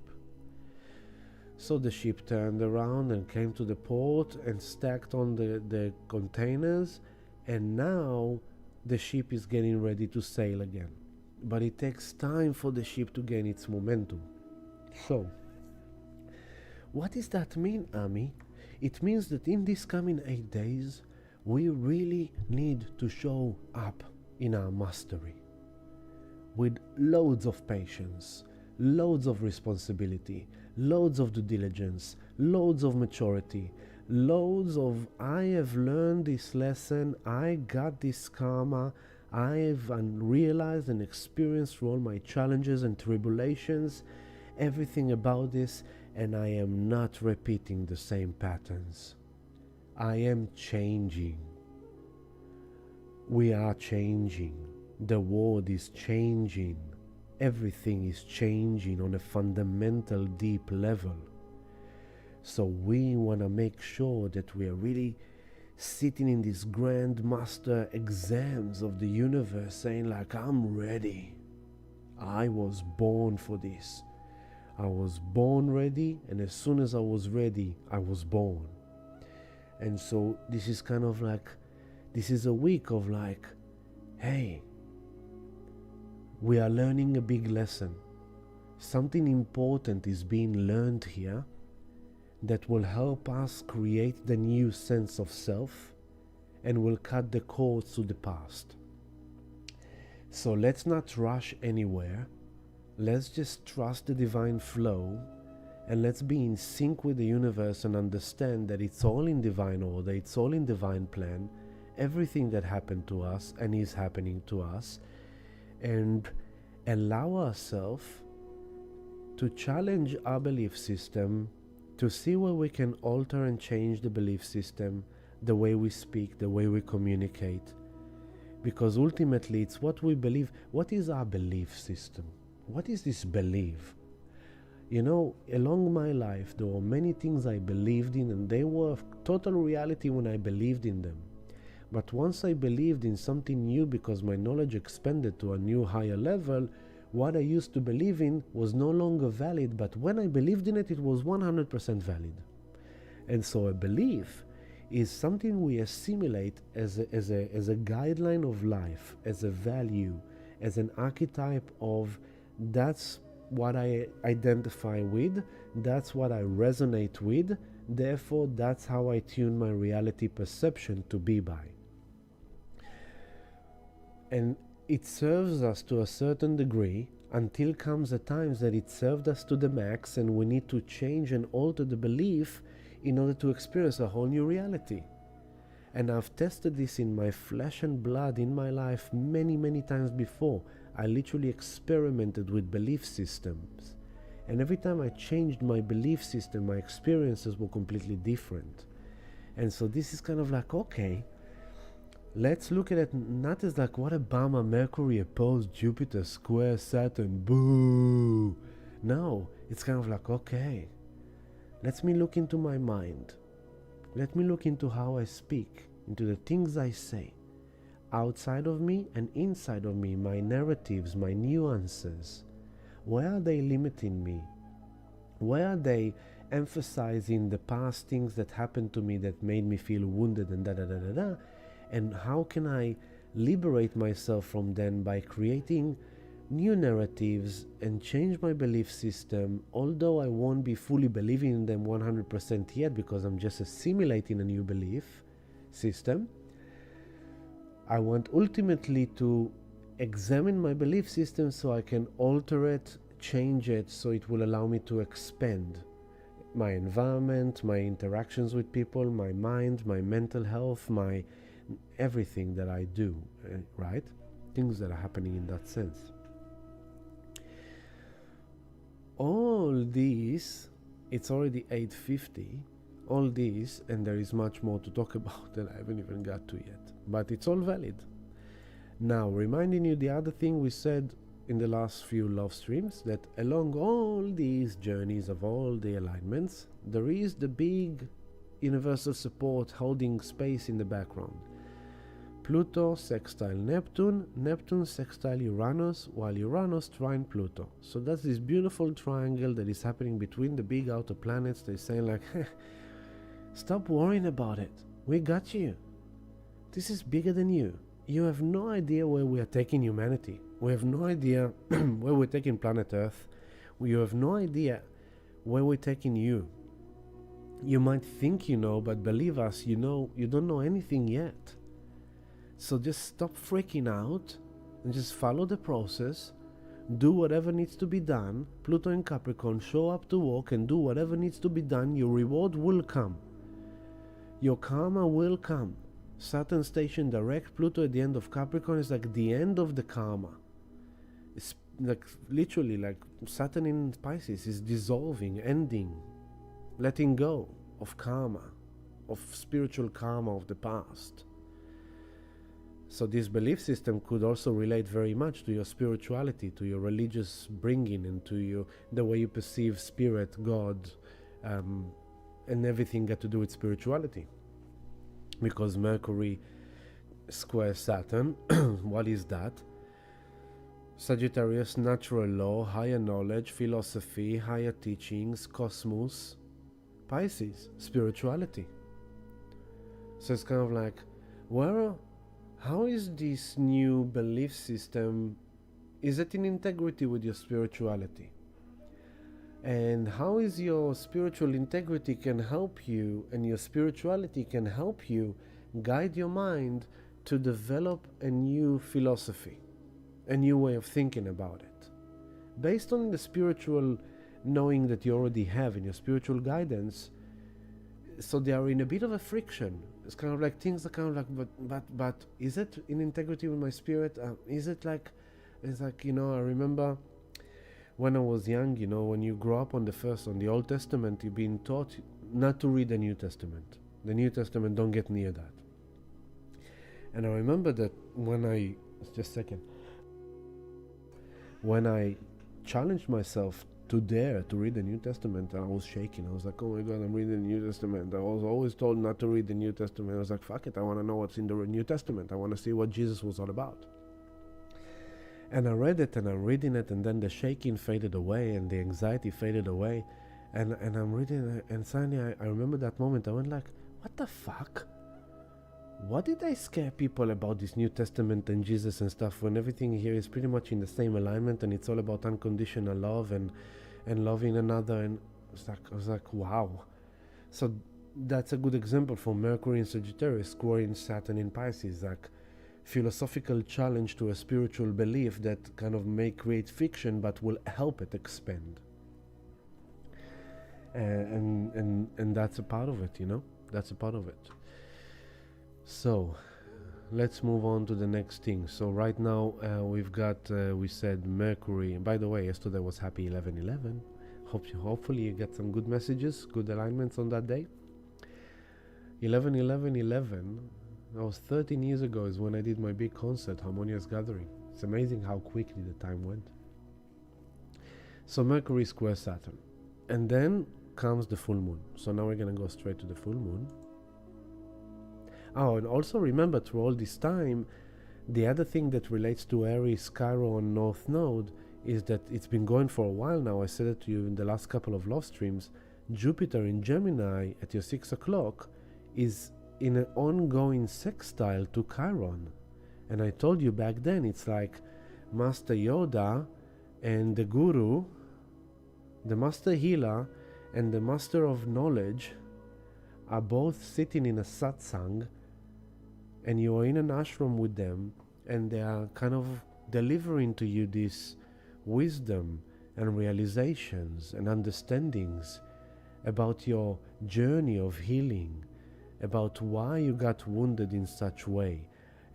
So the ship turned around and came to the port and stacked on the containers, and now the ship is getting ready to sail again. But it takes time for the ship to gain its momentum. So, what does that mean, Ami? It means that in these coming 8 days, we really need to show up in our mastery with loads of patience, loads of responsibility, loads of due diligence, loads of maturity, loads of I have learned this lesson, I got this karma, I have realized and experienced through all my challenges and tribulations, everything about this, and I am not repeating the same patterns. I am changing. We are changing. The world is changing. Everything is changing on a fundamental, deep level. So we want to make sure that we are really sitting in these grand master exams of the universe saying like, I'm ready. I was born for this. I was born ready, and as soon as I was ready, I was born. And so this is kind of like, this is a week of like, hey, we are learning a big lesson. Something important is being learned here that will help us create the new sense of self and will cut the cords to the past. So let's not rush anywhere. Let's just trust the divine flow, and let's be in sync with the universe and understand that it's all in divine order, it's all in divine plan, everything that happened to us and is happening to us, and allow ourselves to challenge our belief system, to see where we can alter and change the belief system, the way we speak, the way we communicate. Because ultimately it's what we believe. What is our belief system? What is this belief? You know, along my life there were many things I believed in, and they were total reality when I believed in them. But once I believed in something new because my knowledge expanded to a new higher level, what I used to believe in was no longer valid, but when I believed in it, it was 100% valid. And so a belief is something we assimilate as a guideline of life, as a value, as an archetype of that's what I identify with, that's what I resonate with, therefore that's how I tune my reality perception to be by. And it serves us to a certain degree until comes a time that it served us to the max, and we need to change and alter the belief in order to experience a whole new reality. And I've tested this in my flesh and blood in my life many times before. I literally experimented with belief systems, and every time I changed my belief system, my experiences were completely different. And so this is kind of like, okay, let's look at it not as like, what a bummer, Mercury opposed Jupiter square Saturn, boo. No, it's kind of like, okay, let me look into my mind. Let me look into how I speak, into the things I say. Outside of me and inside of me, my narratives, my nuances. Where are they limiting me? Where are they emphasizing the past things that happened to me that made me feel wounded and da-da-da-da-da? And how can I liberate myself from them by creating new narratives and change my belief system, although I won't be fully believing in them 100% yet because I'm just assimilating a new belief system. I want ultimately to examine my belief system so I can alter it, change it, so it will allow me to expand my environment, my interactions with people, my mind, my mental health, my everything that I do, right? Things that are happening in that sense. All these, it's already 8:50, all these, and there is much more to talk about that I haven't even got to yet, but it's all valid. Now, reminding you the other thing we said in the last few love streams, that along all these journeys of all the alignments, there is the big universal support holding space in the background. Pluto sextile Neptune, Neptune sextile Uranus, while Uranus trine Pluto. So that's this beautiful triangle that is happening between the big outer planets. They're saying like, stop worrying about it. We got you. This is bigger than you. You have no idea where we are taking humanity. We have no idea where we're taking planet Earth. You have no idea where we're taking you. You might think you know, but believe us, you don't know anything yet. So just stop freaking out and just follow the process. Do whatever needs to be done. Pluto in Capricorn, show up to work and do whatever needs to be done. Your reward will come. Your karma will come. Saturn station direct Pluto at the end of Capricorn is like the end of the karma. It's like literally like Saturn in Pisces is dissolving, ending, letting go of karma, of spiritual karma of the past. So this belief system could also relate very much to your spirituality, to your religious bringing, and to the way you perceive spirit, God, and everything got to do with spirituality. because Mercury square Saturn. What is that? Sagittarius, natural law, higher knowledge, philosophy, higher teachings, cosmos. Pisces, spirituality. So it's kind of like, how is this new belief system, is it in integrity with your spirituality? And how is your spiritual integrity can help you, and your spirituality can help you guide your mind to develop a new philosophy, a new way of thinking about it, based on the spiritual knowing that you already have in your spiritual guidance. So they are in a bit of a friction. It's kind of like things are kind of like, but is it in integrity with my spirit? Is it like, it's like, I remember when I was young, when you grow up on the Old Testament, you've been taught not to read the New Testament. The New Testament, don't get near that. And I remember that when I challenged myself to dare to read the New Testament, I was shaking. I was like, oh my God, I'm reading the New Testament. I was always told not to read the New Testament. I was like, fuck it, I want to know what's in the New Testament. I want to see what Jesus was all about. And I read it, and I'm reading it, and then the shaking faded away, and the anxiety faded away, and I'm reading it, and suddenly I remember that moment. I went like, what the fuck? What did I scare people about this New Testament and Jesus and stuff, when everything here is pretty much in the same alignment, and it's all about unconditional love and loving another? And I was like, wow. So that's a good example for Mercury in Sagittarius, squaring Saturn in Pisces, like philosophical challenge to a spiritual belief that kind of may create fiction but will help it expand. And that's a part of it, that's a part of it. So let's move on to the next thing. So right now we've got we said Mercury, and by the way, yesterday was happy 11/11. Hopefully you get some good messages, good alignments on that day. 11/11/11. That was 13 years ago is when I did my big concert, Harmonious Gathering. It's amazing how quickly the time went. So Mercury square Saturn. And then comes the full moon. So now we're going to go straight to the full moon. Oh, and also remember, through all this time, the other thing that relates to Aries, Chiron, North Node is that it's been going for a while now. I said it to you in the last couple of love streams. Jupiter in Gemini at your 6 o'clock is in an ongoing sextile to Chiron. And I told you back then, it's like Master Yoda and the Guru, the Master Healer and the Master of Knowledge are both sitting in a satsang, and you are in an ashram with them, and they are kind of delivering to you this wisdom and realizations and understandings about your journey of healing, about why you got wounded in such way,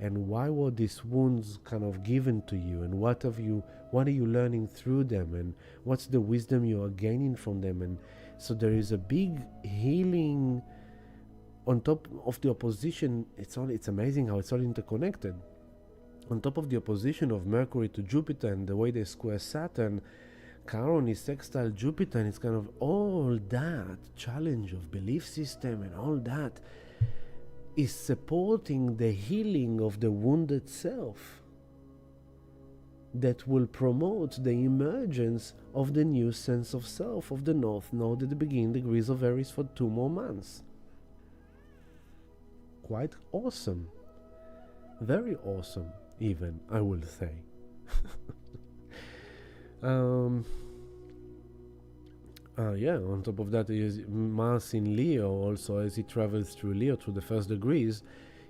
and why were these wounds kind of given to you, and what are you learning through them, and what's the wisdom you are gaining from them. And so there is a big healing on top of the opposition. It's amazing how it's all interconnected. On top of the opposition of Mercury to Jupiter and the way they square Saturn, Chiron is sextile Jupiter, and it's kind of all that challenge of belief system and all that is supporting the healing of the wounded self that will promote the emergence of the new sense of self of the North Node at the beginning degrees of Aries for 2 more months. Quite awesome. Very awesome, even, I will say. On top of that is Mars in Leo also, as he travels through Leo through the first degrees,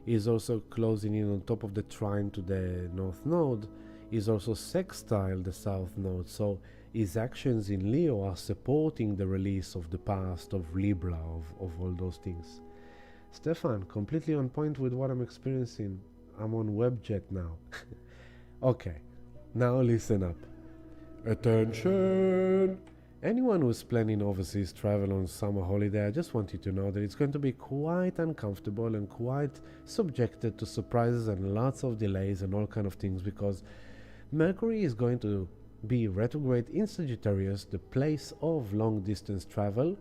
is also closing in on top of the trine to the North Node, is also sextile the South Node. So his actions in Leo are supporting the release of the past, of Libra, of all those things. Stefan, completely on point with what I'm experiencing. I'm on Webjet now. Okay, now listen up. Attention! Anyone who's planning overseas travel on summer holiday, I just want you to know that it's going to be quite uncomfortable and quite subjected to surprises and lots of delays and all kind of things, because Mercury is going to be retrograde in Sagittarius, the place of long distance travel,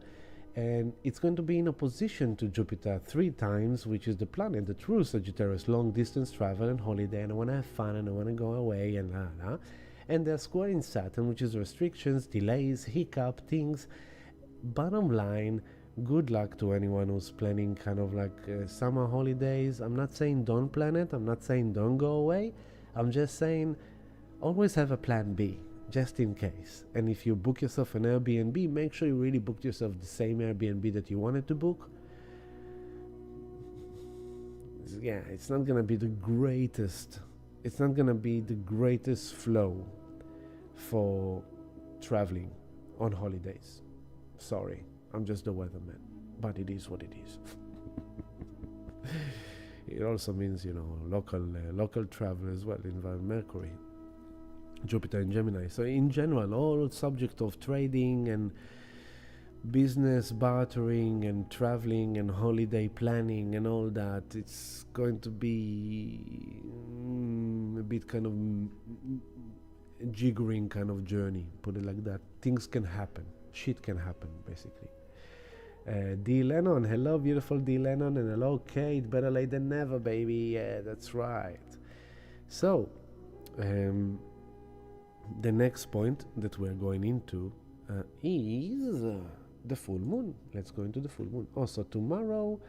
and it's going to be in opposition to Jupiter 3 times, which is the planet, the true Sagittarius, long distance travel and holiday, and I want to have fun and I want to go away and and they're square in Saturn, which is restrictions, delays, hiccup, things. Bottom line, good luck to anyone who's planning kind of like summer holidays. I'm not saying don't plan it, I'm not saying don't go away, I'm just saying always have a plan B, just in case. And if you book yourself an Airbnb, make sure you really booked yourself the same Airbnb that you wanted to book. Yeah, it's not gonna be the greatest flow for traveling on holidays. Sorry, I'm just the weatherman, but it is what it is. It also means, local travel as well, involve Mercury, Jupiter in Gemini. So in general, all subject of trading and business, bartering and traveling and holiday planning and all that, it's going to be a bit kind of jiggering kind of journey, put it like that. Things can happen, shit can happen, basically. D. Lennon, hello beautiful D. Lennon, and hello Kate, better late than never, baby. Yeah, that's right. So the next point that we're going into is the full moon. Let's go into the full moon. Also tomorrow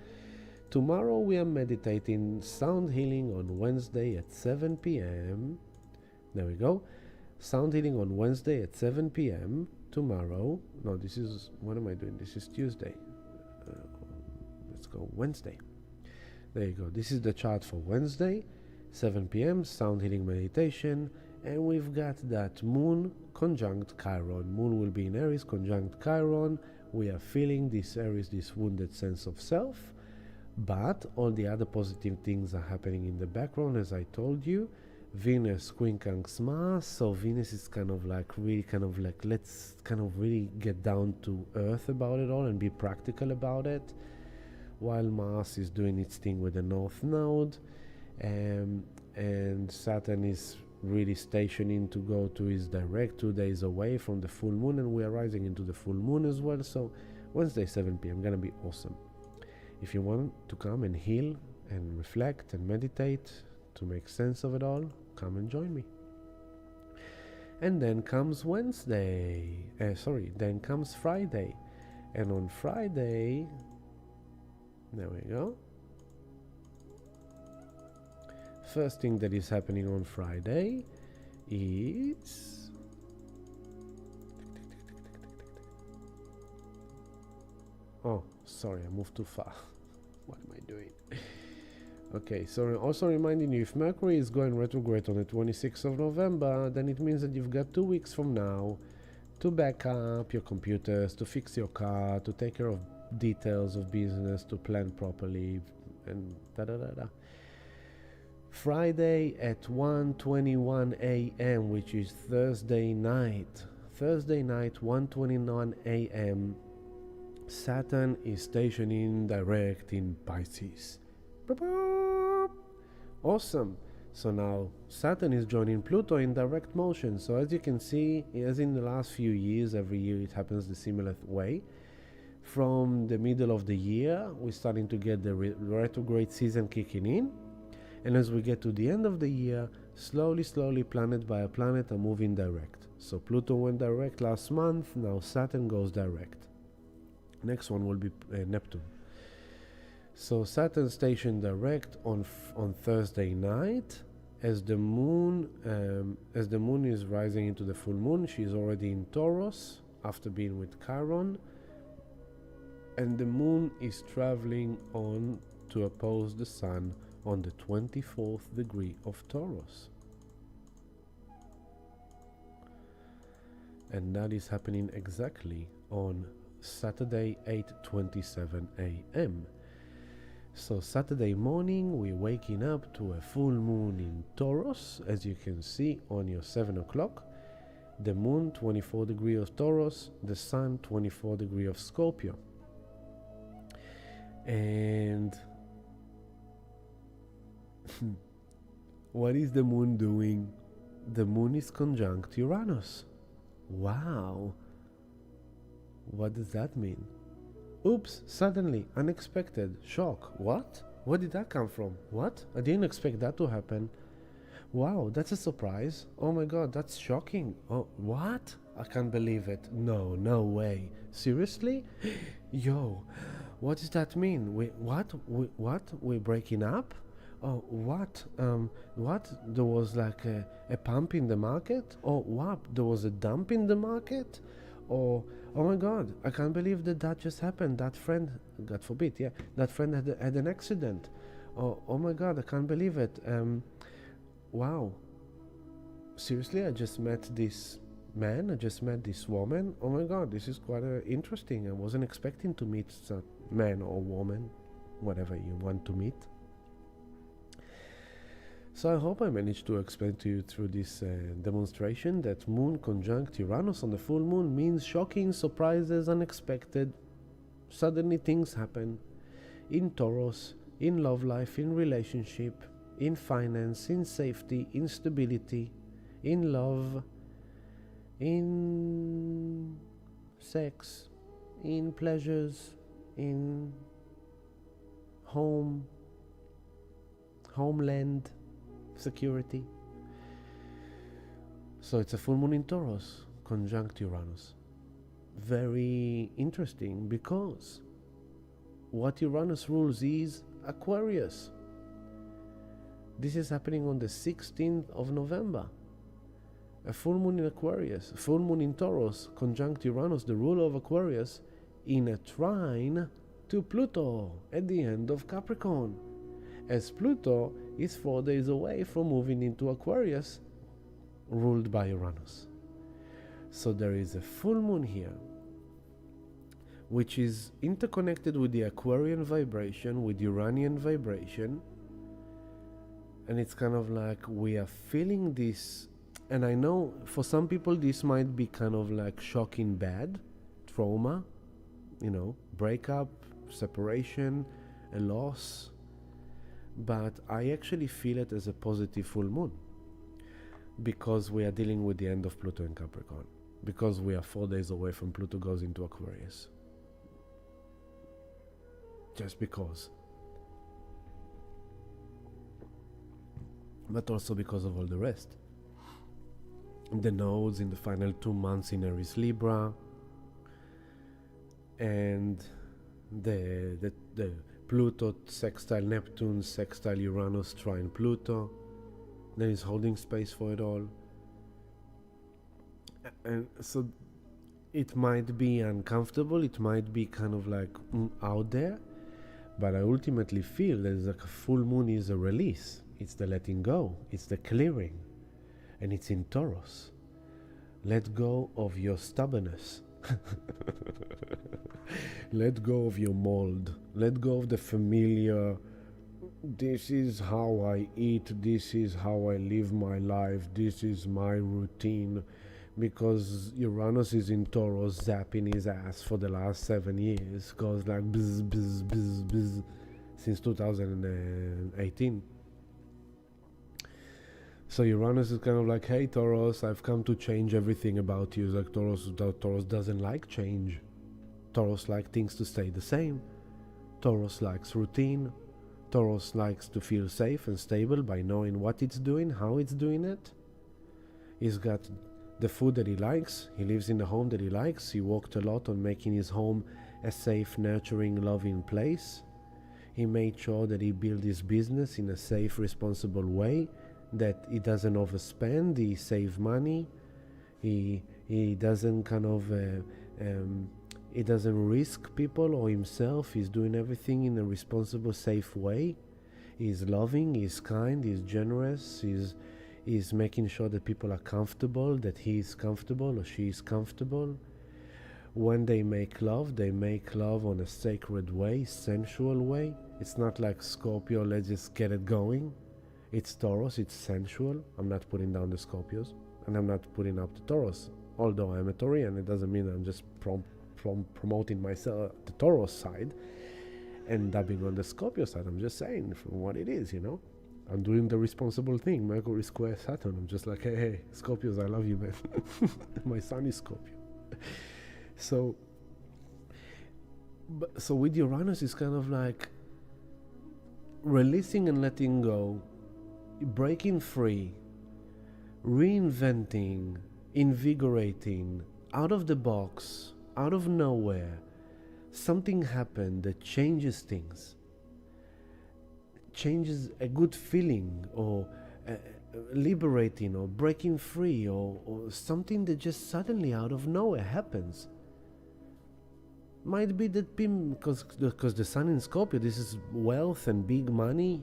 we are meditating sound healing on Wednesday at 7 p.m. There we go. Sound healing on Wednesday at 7 p.m. tomorrow. No, this is, what am I doing? This is Tuesday. Let's go Wednesday. There you go. This is the chart for Wednesday, 7 p.m. sound healing meditation. And we've got that moon conjunct Chiron. Moon will be in Aries, conjunct Chiron. We are feeling this Aries, this wounded sense of self. But all the other positive things are happening in the background, as I told you. Venus quincunx Mars, so Venus is kind of like let's kind of really get down to earth about it all and be practical about it, while Mars is doing its thing with the North Node, and Saturn is really stationing to go to his direct 2 days away from the full moon, and we are rising into the full moon as well. So Wednesday 7 p.m. gonna be awesome. If you want to come and heal and reflect and meditate to make sense of it all, come and join me. And then comes then comes Friday. And on Friday, there we go. First thing that is happening on Friday is sorry, I moved too far. What am I doing? Okay, so also reminding you, if Mercury is going retrograde on the 26th of November, then it means that you've got 2 weeks from now to back up your computers, to fix your car, to take care of details of business, to plan properly, and da-da-da-da. Friday at 1:21 a.m., which is Thursday night, 1:21 a.m., Saturn is stationing direct in Pisces. Awesome. So now Saturn is joining Pluto in direct motion. So as you can see, as in the last few years, every year it happens the similar way. From the middle of the year, we're starting to get the retrograde season kicking in. And as we get to the end of the year, slowly, planet by planet are moving direct. So Pluto went direct last month, now Saturn goes direct. Next one will be Neptune. So Saturn stationed direct on Thursday night. As the moon is rising into the full moon, she's already in Taurus after being with Chiron, and the moon is traveling on to oppose the sun on the 24th degree of Taurus. And that is happening exactly on Saturday 8:27 a.m. So Saturday morning we're waking up to a full moon in Taurus, as you can see on your 7 o'clock. The moon 24 degree of Taurus, the sun 24 degree of Scorpio. And what is the moon doing? The moon is conjunct Uranus. Wow. What does that mean? Oops, suddenly, unexpected, shock. What? Where did that come from? What? I didn't expect that to happen. Wow, that's a surprise. Oh my god, that's shocking. Oh, what? I can't believe it. No, no way. Seriously? Yo, what does that mean? What? We're breaking up? Oh, what? What? There was like a pump in the market? Oh, what? There was a dump in the market? Or, oh my god, I can't believe that just happened. That friend, God forbid, yeah, that friend had an accident. Oh my god, I can't believe it. Wow. Seriously, I just met this man, I just met this woman. Oh my god, this is quite interesting. I wasn't expecting to meet a man or woman, whatever you want to meet. So I hope I managed to explain to you through this demonstration that Moon conjunct Uranus on the full moon means shocking surprises, unexpected. Suddenly things happen in Taurus, in love life, in relationship, in finance, in safety, in stability, in love, in sex, in pleasures, in homeland, security. So it's a full moon in Taurus, conjunct Uranus. Very interesting because what Uranus rules is Aquarius. This is happening on the 16th of November. A full moon in Aquarius, a full moon in Taurus, conjunct Uranus, the ruler of Aquarius, in a trine to Pluto at the end of Capricorn, as Pluto is 4 days away from moving into Aquarius, ruled by Uranus. So there is a full moon here, which is interconnected with the Aquarian vibration, with Uranian vibration, and it's kind of like we are feeling this. And I know for some people this might be kind of like shocking bad, trauma, breakup, separation, a loss. But I actually feel it as a positive full moon because we are dealing with the end of Pluto in Capricorn, because we are 4 days away from Pluto goes into Aquarius. Just because. But also because of all the rest. The nodes in the final 2 months in Aries Libra, and the Pluto sextile Neptune, sextile Uranus, trine Pluto, that is holding space for it all. And so it might be uncomfortable, it might be kind of like out there, but I ultimately feel that like a full moon is a release. It's the letting go, it's the clearing. And it's in Taurus. Let go of your stubbornness. Let go of your mold. Let go of the familiar. This is how I eat. This is how I live my life. This is my routine. Because Uranus is in Taurus, zapping his ass for the last 7 years. Goes like bzz, bzz, bzz, bzz, since 2018. So Uranus is kind of like, hey Taurus, I've come to change everything about you. It's like Taurus doesn't like change. Taurus likes things to stay the same. Taurus likes routine. Taurus likes to feel safe and stable by knowing what it's doing, how it's doing it. He's got the food that he likes. He lives in the home that he likes. He worked a lot on making his home a safe, nurturing, loving place. He made sure that he built his business in a safe, responsible way, that he doesn't overspend, he save money, he doesn't kind of he doesn't risk people or himself. He's doing everything in a responsible, safe way. He's loving, he's kind, he's generous, he's making sure that people are comfortable, that he is comfortable or she is comfortable. When they make love on a sacred way, sensual way. It's not like Scorpio, let's just get it going. It's Taurus, it's sensual. I'm not putting down the Scorpios, and I'm not putting up the Taurus. Although I'm a Taurian, it doesn't mean I'm just promoting myself, the Taurus side, and dabbing on the Scorpio side. I'm just saying from what it is, I'm doing the responsible thing. Mercury square Saturn. I'm just like, hey, Scorpios, I love you, man. My sun is Scorpio. So So with Uranus, it's kind of like releasing and letting go, breaking free, reinventing, invigorating, out of the box, out of nowhere. Something happened that changes things, changes a good feeling, or liberating, or breaking free, or something that just suddenly out of nowhere happens. Might be that because the sun in Scorpio, this is wealth and big money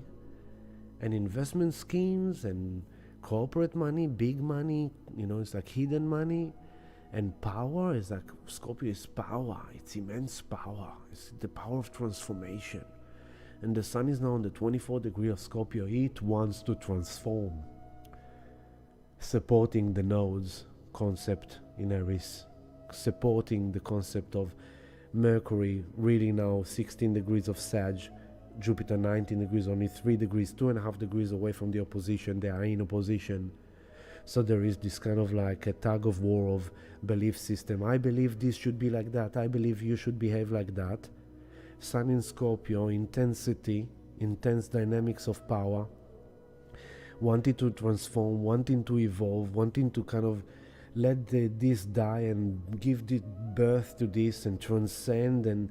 and investment schemes and corporate money, big money, it's like hidden money. And power is like, Scorpio is power, it's immense power, it's the power of transformation. And the sun is now on the 24th degree of Scorpio. It wants to transform, supporting the nodes concept in Aries, supporting the concept of Mercury really now 16 degrees of Sag, Jupiter 19 degrees, only 3 degrees, 2.5 degrees away from the opposition. They are in opposition. So there is this kind of like a tug of war of belief system. I believe this should be like that. I believe you should behave like that. Sun in Scorpio, intensity, intense dynamics of power, wanting to transform, wanting to evolve, wanting to kind of let this die and give the birth to this and transcend and,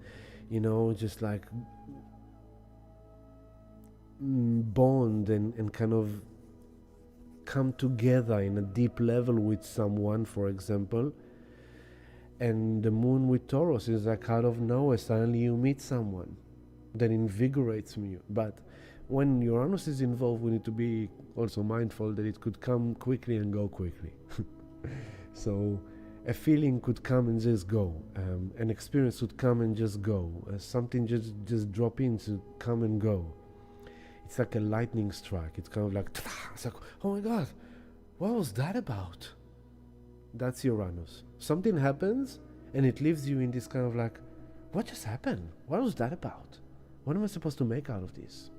just like bond and kind of come together in a deep level with someone, for example. And the moon with Taurus is like out of nowhere, suddenly you meet someone that invigorates me. But when Uranus is involved, we need to be also mindful that it could come quickly and go quickly. So a feeling could come and just go. An experience would come and just go. Something just drop in to come and go. It's like a lightning strike. It's kind of like, it's like, oh my God, what was that about? That's Uranus. Something happens and it leaves you in this kind of like, what just happened? What was that about? What am I supposed to make out of this?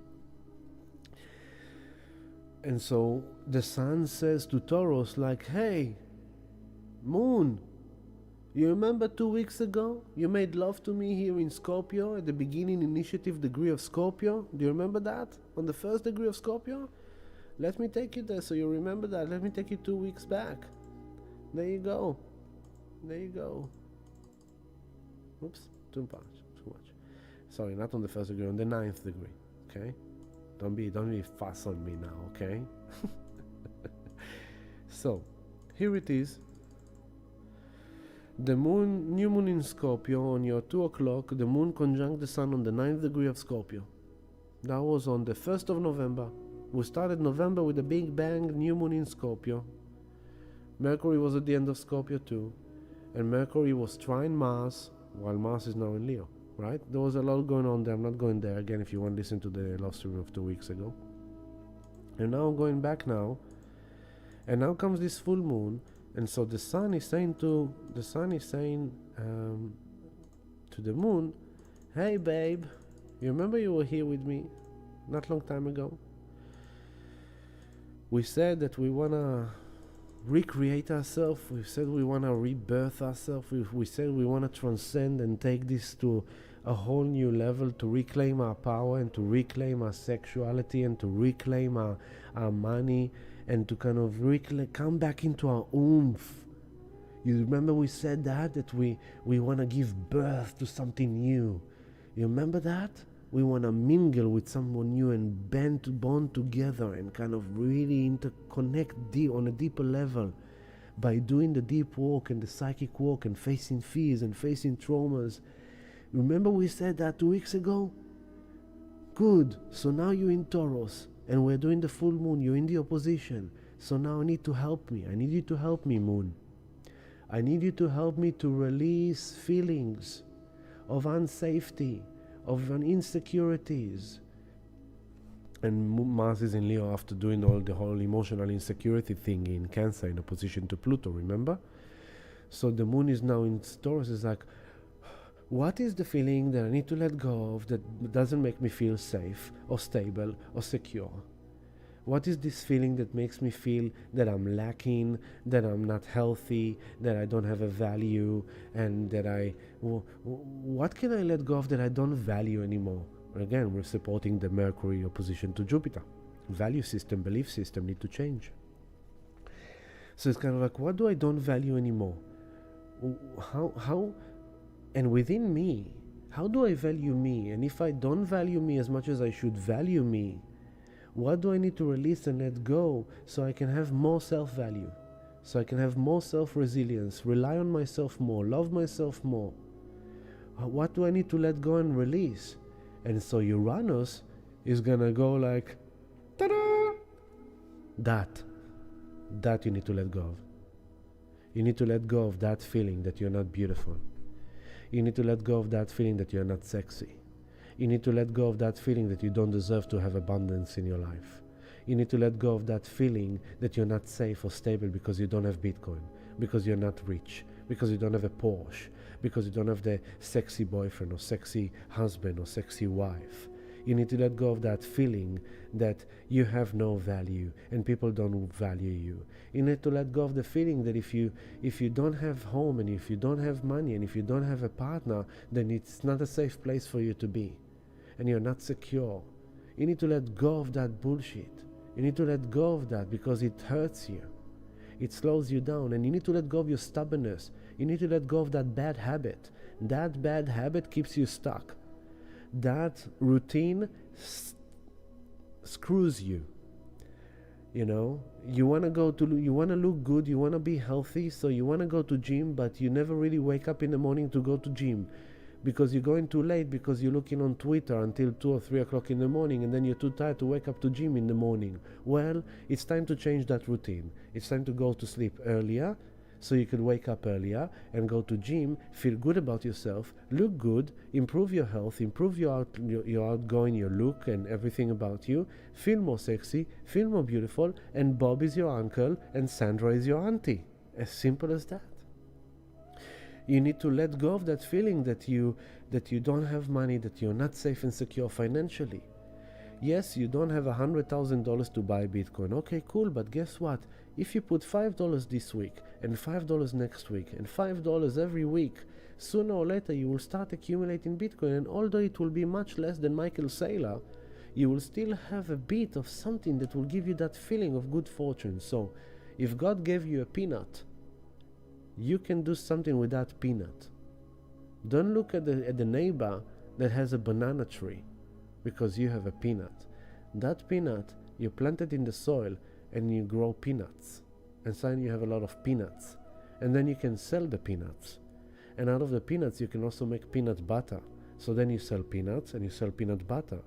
And so the sun says to Taurus like, hey, Moon, you remember 2 weeks ago you made love to me here in Scorpio at the beginning initiative degree of Scorpio? Do you remember that? On the first degree of Scorpio? Let me take you there so you remember that. Let me take you 2 weeks back. There you go. There you go. Oops, too much. Sorry, not on the first degree, on the 9th degree. Okay? Don't be fuss on me now, okay? So, here it is. The moon, new moon in Scorpio on your 2 o'clock, the moon conjunct the sun on the 9th degree of Scorpio. That was on the 1st of November. We started November with a big bang, new moon in Scorpio. Mercury was at the end of Scorpio too. And Mercury was trine Mars, while Mars is now in Leo, right? There was a lot going on there. I'm not going there again if you want to listen to the love stream of 2 weeks ago. And now I'm going back now. And now comes this full moon. And so the sun is saying to the moon, hey babe, you remember you were here with me not long time ago? We said that we want to recreate ourselves. We said we want to rebirth ourselves. We said we want to transcend and take this to a whole new level, to reclaim our power and to reclaim our sexuality and to reclaim our money and to kind of come back into our oomph. You remember we said that we want to give birth to something new. You remember that? We want to mingle with someone new and bond together and kind of really interconnect on a deeper level by doing the deep work and the psychic work and facing fears and facing traumas. Remember we said that 2 weeks ago? Good. So now you're in Taurus and we're doing the full moon. You're in the opposition. So now I need to help me. I need you to help me, moon. I need you to help me to release feelings of unsafety, of insecurities. And Mars is in Leo after doing the whole emotional insecurity thing in Cancer in opposition to Pluto, remember? So the moon is now in Taurus. Is like, what is the feeling that I need to let go of that doesn't make me feel safe or stable or secure? What is this feeling that makes me feel that I'm lacking, that I'm not healthy, that I don't have a value, and that what can I let go of that I don't value anymore? Again, we're supporting the Mercury opposition to Jupiter. Value system, belief system need to change. So it's kind of like, what do I don't value anymore? How, and within me, how do I value me? And if I don't value me as much as I should value me, what do I need to release and let go so I can have more self-value, so I can have more self-resilience, rely on myself more, love myself more? What do I need to let go and release? And so Uranus is gonna go like, ta-da! That you need to let go of. You need to let go of that feeling that you're not beautiful. You need to let go of that feeling that you're not sexy. You need to let go of that feeling that you don't deserve to have abundance in your life. You need to let go of that feeling that you're not safe or stable because you don't have Bitcoin, because you're not rich, because you don't have a Porsche, because you don't have the sexy boyfriend or sexy husband or sexy wife. You need to let go of that feeling that you have no value and people don't value you. You need to let go of the feeling that if you don't have home, and if you don't have money, and if you don't have a partner, then it's not a safe place for you to be, and you're not secure. You need to let go of that bullshit. You need to let go of that because it hurts you. It slows you down, and you need to let go of your stubbornness. You need to let go of that bad habit. That bad habit keeps you stuck. That routine screws you. You know, you want to look good, you want to be healthy, so you want to go to gym, but you never really wake up in the morning to go to gym because you're going too late, because you're looking on Twitter until 2 or 3 o'clock in the morning, and then you're too tired to wake up to gym in the morning. Well, it's time to change that routine. It's time to go to sleep earlier so you can wake up earlier and go to gym, feel good about yourself, look good, improve your health, improve your outgoing, your look and everything about you, feel more sexy, feel more beautiful, and Bob is your uncle and Sandra is your auntie. As simple as that. You need to let go of that feeling that you don't have money, that you're not safe and secure financially. Yes, you don't have $100,000 to buy Bitcoin. Okay, cool, but guess what? If you put $5 this week, and $5 next week, and $5 every week, sooner or later you will start accumulating Bitcoin, and although it will be much less than Michael Saylor, you will still have a bit of something that will give you that feeling of good fortune. So, if God gave you a peanut, you can do something with that peanut. Don't look at the neighbor that has a banana tree because you have a peanut. That peanut, you plant it in the soil and you grow peanuts. And so you have a lot of peanuts. And then you can sell the peanuts. And out of the peanuts, you can also make peanut butter. So then you sell peanuts and you sell peanut butter.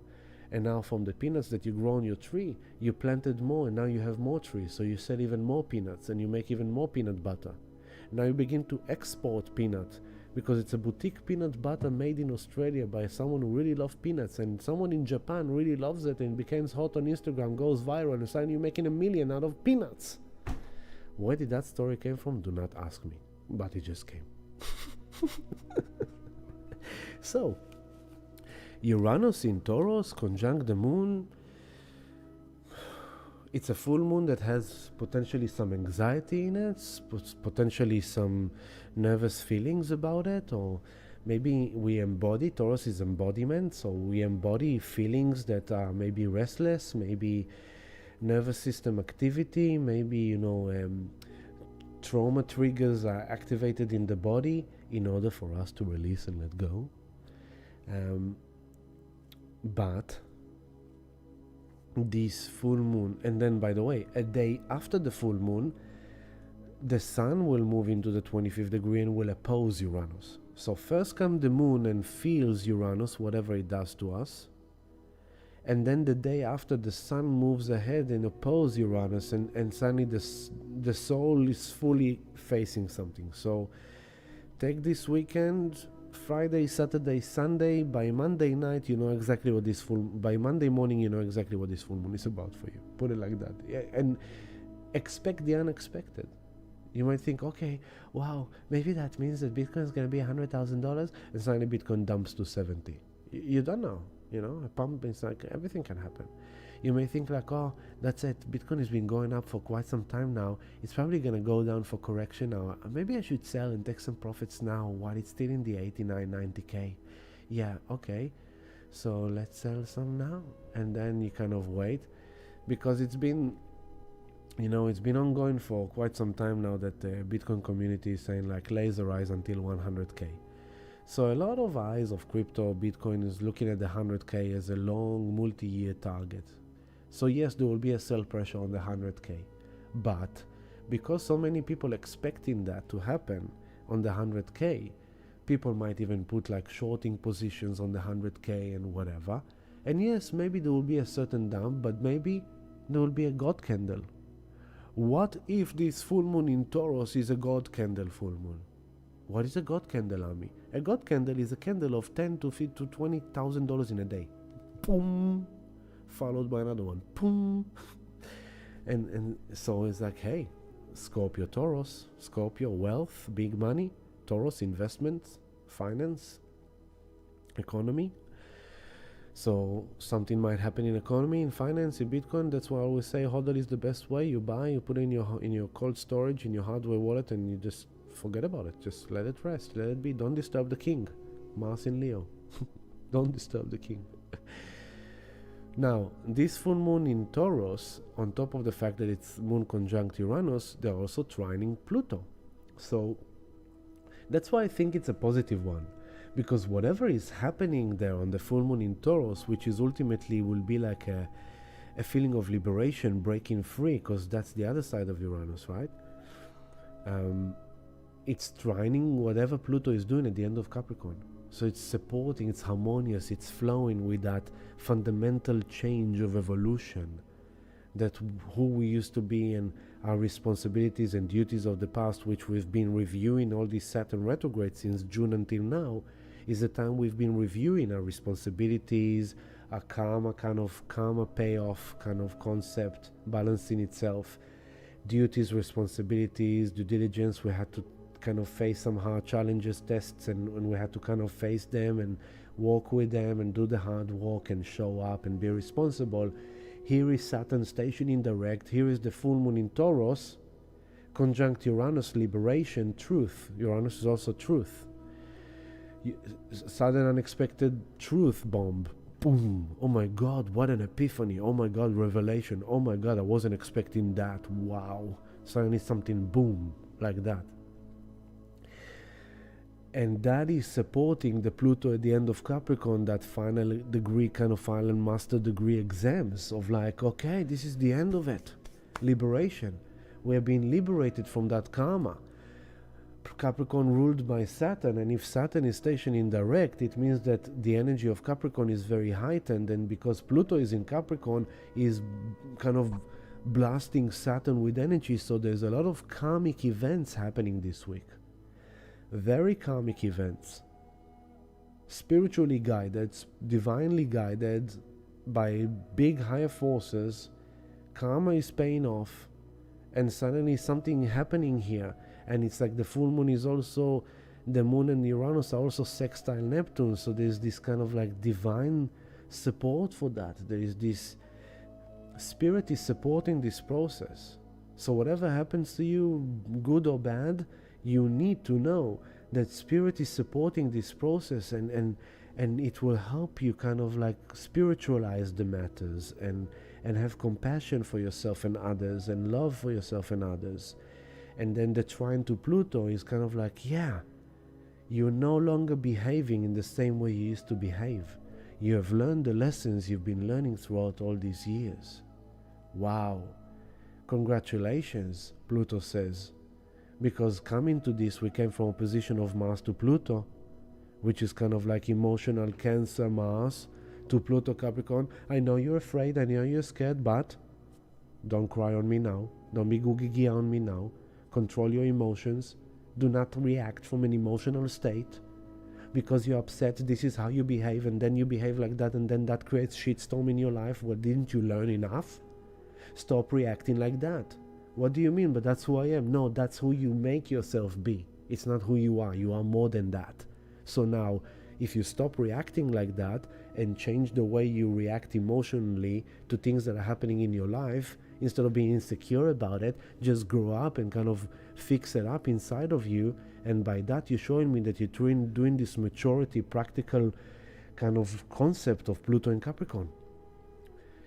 And now from the peanuts that you grow on your tree, you planted more and now you have more trees. So you sell even more peanuts and you make even more peanut butter. Now you begin to export peanut because it's a boutique peanut butter made in Australia by someone who really loves peanuts, and someone in Japan really loves it and becomes hot on Instagram, goes viral, and suddenly you're making $1 million out of peanuts. Where did that story came from? Do not ask me, but it just came. So, Uranus in Taurus conjunct the moon. It's a full moon that has potentially some anxiety in it, potentially some nervous feelings about it, or maybe we embody, Taurus is embodiment, so we embody feelings that are maybe restless, maybe nervous system activity, maybe, trauma triggers are activated in the body in order for us to release and let go. But this full moon, and then by the way, a day after the full moon, the sun will move into the 25th degree and will oppose Uranus. So first comes the moon and feels Uranus, whatever it does to us, and then the day after, the sun moves ahead and opposes Uranus, and suddenly the soul is fully facing something. So take this weekend, Friday, Saturday, Sunday. By Monday night, you know exactly what by Monday morning, you know exactly what this full moon is about for you. Put it like that. Yeah, and expect the unexpected. You might think, okay, wow, maybe that means that Bitcoin is going to be $100,000, and suddenly Bitcoin dumps to 70. You don't know, a pump is like, everything can happen. You may think like, oh, that's it, Bitcoin has been going up for quite some time now, it's probably going to go down for correction now, maybe I should sell and take some profits now while it's still in the 89, 90k. Yeah, okay, so let's sell some now. And then you kind of wait, because it's been, it's been ongoing for quite some time now that the Bitcoin community is saying like laserize until 100k. So a lot of eyes of crypto Bitcoin is looking at the 100k as a long multi-year target. So yes, there will be a sell pressure on the 100k, but because so many people expecting that to happen on the 100k, people might even put like shorting positions on the 100k and whatever. And yes, maybe there will be a certain dump, but maybe there will be a God candle. What if this full moon in Taurus is a God candle full moon? What is a God candle, Ami? A God candle is a candle of $10,000 to $20,000 in a day. Boom! Followed by another one. Boom! and so it's like, hey, Scorpio, Taurus. Scorpio, wealth, big money. Taurus, investments, finance, economy. So something might happen in economy, in finance, in Bitcoin. That's why I always say hodl is the best way. You buy, you put it in your cold storage, in your hardware wallet, and you just forget about it. Just let it rest. Let it be. Don't disturb the king. Mars in Leo. Don't disturb the king. Now, this full moon in Taurus, on top of the fact that it's moon conjunct Uranus, they're also trining Pluto. So that's why I think it's a positive one. Because whatever is happening there on the full moon in Taurus, which is ultimately will be like a feeling of liberation, breaking free, because that's the other side of Uranus, right? It's trining whatever Pluto is doing at the end of Capricorn. So it's supporting, it's harmonious, it's flowing with that fundamental change of evolution, that who we used to be and our responsibilities and duties of the past, which we've been reviewing all these Saturn retrograde since June until now, is the time we've been reviewing our responsibilities, our karma payoff kind of concept, balancing itself, duties, responsibilities, due diligence. We had to kind of face some hard challenges, tests, and we had to kind of face them and walk with them and do the hard work and show up and be responsible. Here is Saturn stationing direct. Here is the full moon in Taurus, conjunct Uranus, liberation, truth. Uranus is also truth. Sudden unexpected truth bomb. Boom. Oh my God, what an epiphany. Oh my God, revelation. Oh my God, I wasn't expecting that. Wow. Suddenly something boom, like that. And that is supporting the Pluto at the end of Capricorn, that final degree, kind of final master degree exams of like, okay, this is the end of it. Liberation. We have been liberated from that karma. Capricorn ruled by Saturn, and if Saturn is stationed in direct, it means that the energy of Capricorn is very heightened, and because Pluto is in Capricorn, is kind of blasting Saturn with energy, so there's a lot of karmic events happening this week. Very karmic events. Spiritually guided, divinely guided by big higher forces. Karma is paying off, and suddenly something happening here. And it's like the full moon is also, the moon and Uranus are also sextile Neptune, so there's this kind of like divine support for that. There is this spirit is supporting this process. So whatever happens to you, good or bad, you need to know that spirit is supporting this process, and it will help you kind of like spiritualize the matters and have compassion for yourself and others and love for yourself and others. And then the trine to Pluto is kind of like, yeah, you're no longer behaving in the same way you used to behave. You have learned the lessons you've been learning throughout all these years. Wow. Congratulations, Pluto says. Because coming to this, we came from a position of Mars to Pluto, which is kind of like emotional Cancer Mars to Pluto Capricorn. I know you're afraid, I know you're scared, but don't cry on me now. Don't be googie on me now. Control your emotions. Do not react from an emotional state. Because you're upset, this is how you behave, and then you behave like that, and then that creates shitstorm in your life. Well, didn't you learn enough? Stop reacting like that. What do you mean? But that's who I am. No, that's who you make yourself be. It's not who you are. You are more than that. So now, if you stop reacting like that and change the way you react emotionally to things that are happening in your life. Instead of being insecure about it, just grow up and kind of fix it up inside of you. And by that, you're showing me that you're doing this maturity, practical kind of concept of Pluto and Capricorn.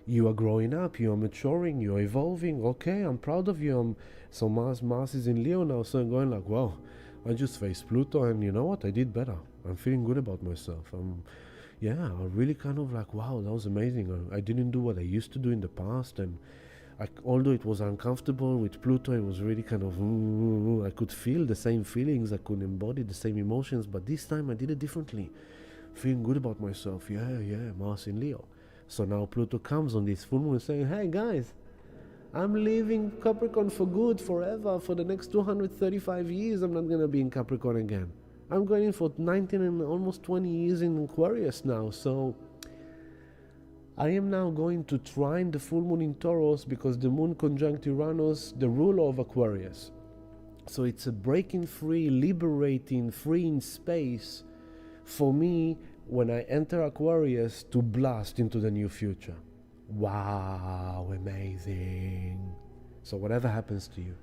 You are growing up, you are maturing, you are evolving. Okay, I'm proud of you. So Mars is in Leo now, so I'm going like, wow, I just faced Pluto, and you know what? I did better. I'm feeling good about myself. I really kind of like, wow, that was amazing. I didn't do what I used to do in the past, and although it was uncomfortable with Pluto, it was really kind of, I could feel the same feelings, I could embody the same emotions, but this time I did it differently. Feeling good about myself. Yeah, Mars in Leo. So now Pluto comes on this full moon saying, hey guys, I'm leaving Capricorn for good, forever, for the next 235 years. I'm not going to be in Capricorn again. I'm going in for 19 and almost 20 years in Aquarius now. So I am now going to trine the full moon in Taurus, because the moon conjunct Uranus, the ruler of Aquarius. So it's a breaking free, liberating, freeing space for me when I enter Aquarius to blast into the new future. Wow, amazing. So whatever happens to you,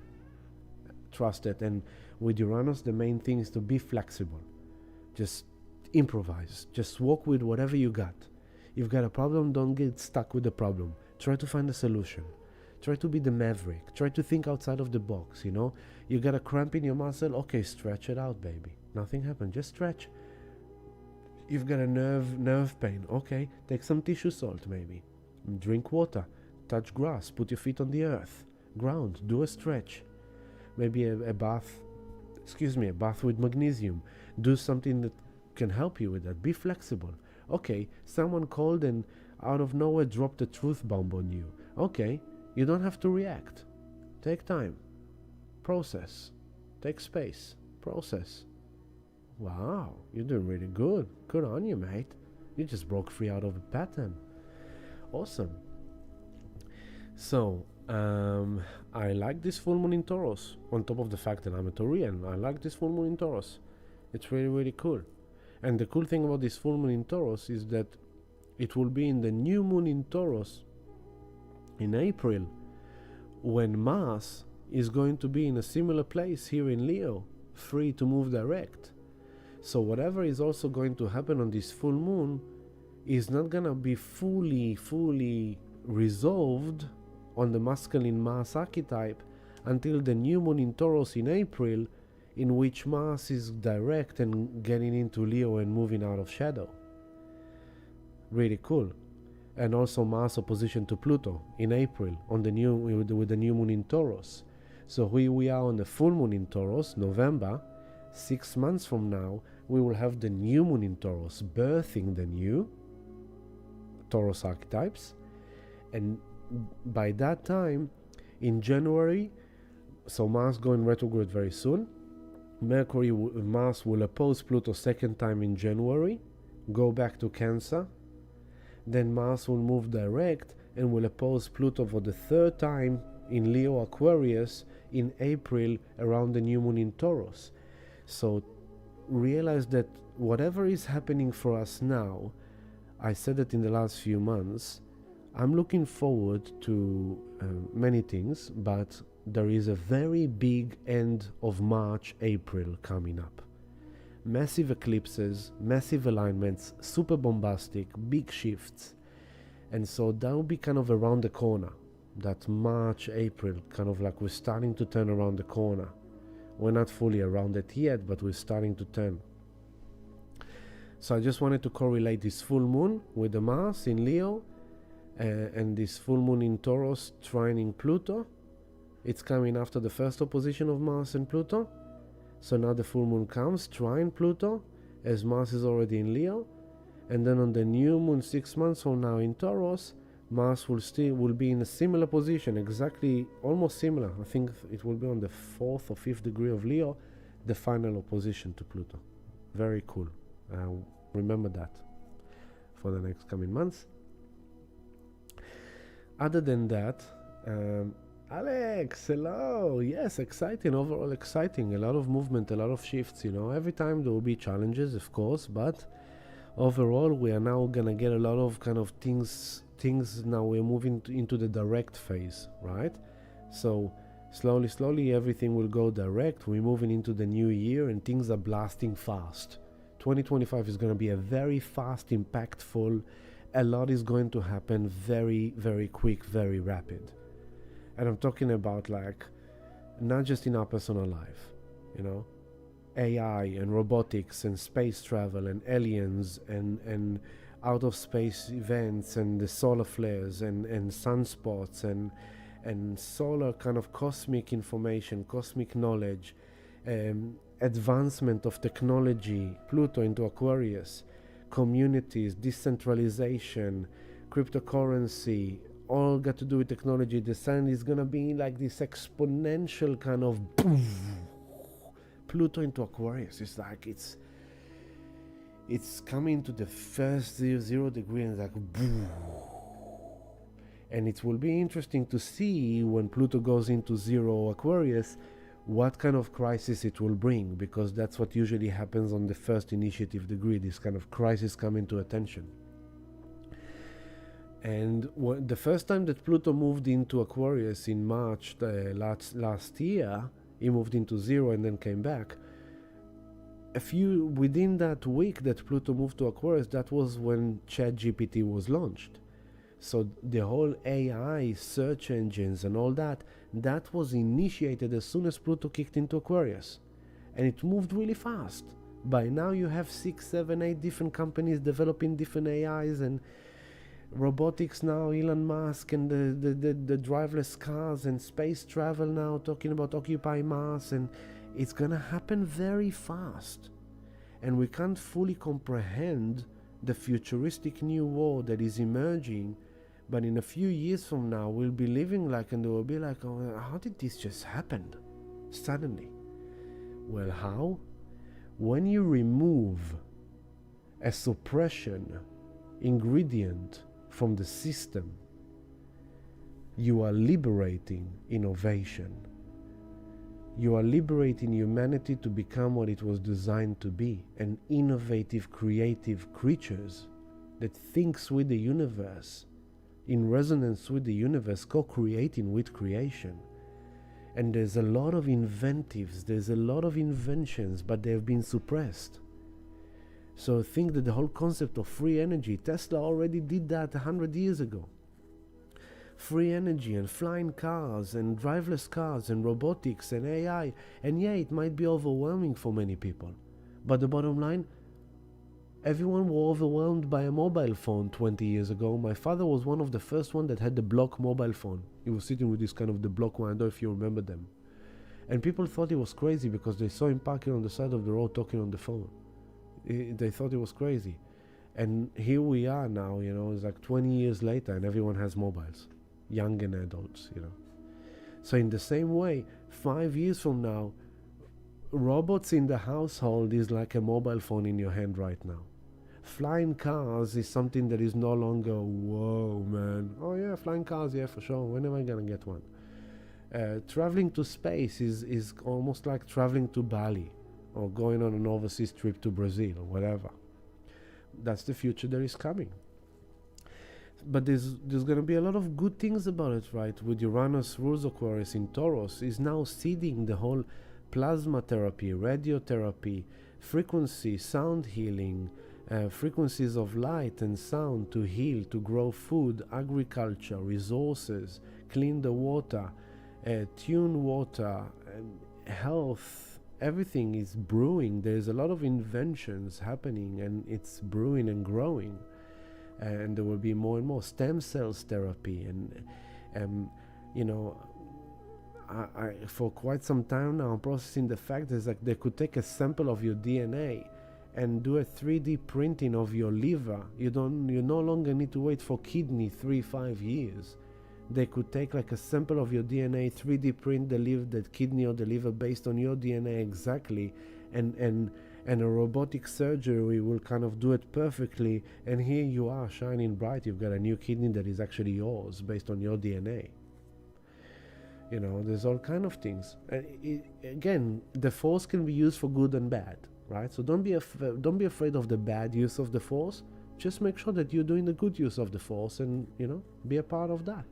trust it. And with Uranus, the main thing is to be flexible. Just improvise. Just walk with whatever you got. You've got a problem, don't get stuck with the problem. Try to find a solution. Try to be the maverick. Try to think outside of the box, you know. You got a cramp in your muscle, okay, stretch it out, baby. Nothing happened, just stretch. You've got a nerve pain, okay, take some tissue salt maybe. Drink water, touch grass, put your feet on the earth, ground, do a stretch. Maybe a bath with magnesium. Do something that can help you with that. Be flexible. Okay, someone called and out of nowhere dropped a truth bomb on you. Okay, you don't have to react. Take time. Process. Take space. Process. Wow, you're doing really good. Good on you, mate. You just broke free out of a pattern. Awesome. So, I like this full moon in Taurus. On top of the fact that I'm a Taurian, I like this full moon in Taurus. It's really, really cool. And the cool thing about this full moon in Taurus is that it will be in the new moon in Taurus in April, when Mars is going to be in a similar place here in Leo, free to move direct. So whatever is also going to happen on this full moon is not gonna be fully resolved on the masculine Mars archetype until the new moon in Taurus in April, in which Mars is direct and getting into Leo and moving out of shadow. Really cool. And also Mars opposition to Pluto in April on the with the new moon in Taurus. So here we are on the full moon in Taurus, November. 6 months from now, we will have the new moon in Taurus, birthing the new Taurus archetypes. And by that time, in January, so Mars going retrograde very soon. Mars will oppose Pluto second time in January, go back to Cancer. Then Mars will move direct and will oppose Pluto for the third time in Leo Aquarius in April around the new moon in Taurus. So realize that whatever is happening for us now, I said it in the last few months, I'm looking forward to many things, but there is a very big end of March, April coming up. Massive eclipses, massive alignments, super bombastic, big shifts. And so that will be kind of around the corner. That March, April, kind of like we're starting to turn around the corner. We're not fully around it yet, but we're starting to turn. So I just wanted to correlate this full moon with the Mars in Leo and this full moon in Taurus trining Pluto. It's coming after the first opposition of Mars and Pluto. So now the full moon comes, trine Pluto, as Mars is already in Leo. And then on the new moon 6 months from now in Taurus, Mars will be in a similar position, exactly, almost similar. I think it will be on the 4th or 5th degree of Leo, the final opposition to Pluto. Very cool. Remember that for the next coming months. Other than that, Alex, hello. Yes, exciting, overall exciting. A lot of movement, a lot of shifts, you know. Every time there will be challenges, of course, but overall we are now gonna get a lot of kind of things now. We're moving into the direct phase, right? So slowly everything will go direct. We're moving into the new year and things are blasting fast. 2025 is going to be a very fast, impactful. A lot is going to happen very, very quick, very rapid. And I'm talking about like not just in our personal life, you know, AI and robotics and space travel and aliens and out of space events and the solar flares and sunspots and solar kind of cosmic information, cosmic knowledge, advancement of technology, Pluto into Aquarius, communities, decentralization, cryptocurrency, all got to do with technology. The sun is gonna be like this exponential kind of boom. Pluto into Aquarius. It's like it's coming to the first 0 degree and like boom. And it will be interesting to see when Pluto goes into 0 Aquarius what kind of crisis it will bring, because that's what usually happens on the first initiative degree, this kind of crisis coming to attention. And the first time that Pluto moved into Aquarius in March last year, he moved into 0 and then came back. Within that week that Pluto moved to Aquarius, that was when ChatGPT was launched. So the whole AI search engines and all that was initiated as soon as Pluto kicked into Aquarius. And it moved really fast. By now you have 6, 7, 8 different companies developing different AIs and robotics now, Elon Musk and the driverless cars and space travel now, talking about Occupy Mars, and it's gonna happen very fast. And we can't fully comprehend the futuristic new world that is emerging, but in a few years from now we'll be living like, and they will be like, oh, how did this just happen suddenly? Well, how? When you remove a suppression ingredient from the system, you are liberating innovation. You are liberating humanity to become what it was designed to be, an innovative, creative creatures that thinks with the universe, in resonance with the universe, co-creating with creation. And there's a lot of inventives, there's a lot of inventions, but they have been suppressed. So think that the whole concept of free energy, Tesla already did that 100 years ago. Free energy and flying cars and driverless cars and robotics and AI. And yeah, it might be overwhelming for many people. But the bottom line, everyone was overwhelmed by a mobile phone 20 years ago. My father was one of the first one that had the block mobile phone. He was sitting with this kind of the block one, I don't know if you remember them. And people thought he was crazy because they saw him parking on the side of the road talking on the phone. They thought it was crazy. And here we are now, you know, it's like 20 years later and everyone has mobiles, young and adults, you know. So in the same way, 5 years from now, robots in the household is like a mobile phone in your hand right now. Flying cars is something that is no longer, whoa, man. Oh yeah, flying cars, yeah, for sure. When am I gonna get one? Traveling to space is almost like traveling to Bali or going on an overseas trip to Brazil or whatever. That's the future that is coming. But there's going to be a lot of good things about it, right? With Uranus rules Aquarius in Taurus, is now seeding the whole plasma therapy, radiotherapy, frequency, sound healing, frequencies of light and sound to heal, to grow food, agriculture, resources, clean the water, tune water, health. Everything is brewing. There's a lot of inventions happening and it's brewing and growing. And there will be more and more stem cells therapy. And you know, I for quite some time now I'm processing the fact is like they could take a sample of your DNA and do a 3D printing of your liver. You no longer need to wait for kidney 3-5 years. They could take like a sample of your DNA, 3D print the kidney or the liver based on your DNA exactly, and a robotic surgery will kind of do it perfectly, and here you are shining bright. You've got a new kidney that is actually yours based on your DNA. You know, there's all kind of things. Again, the force can be used for good and bad. right? So don't be afraid of the bad use of the force. Just make sure that you're doing the good use of the force, and be a part of that.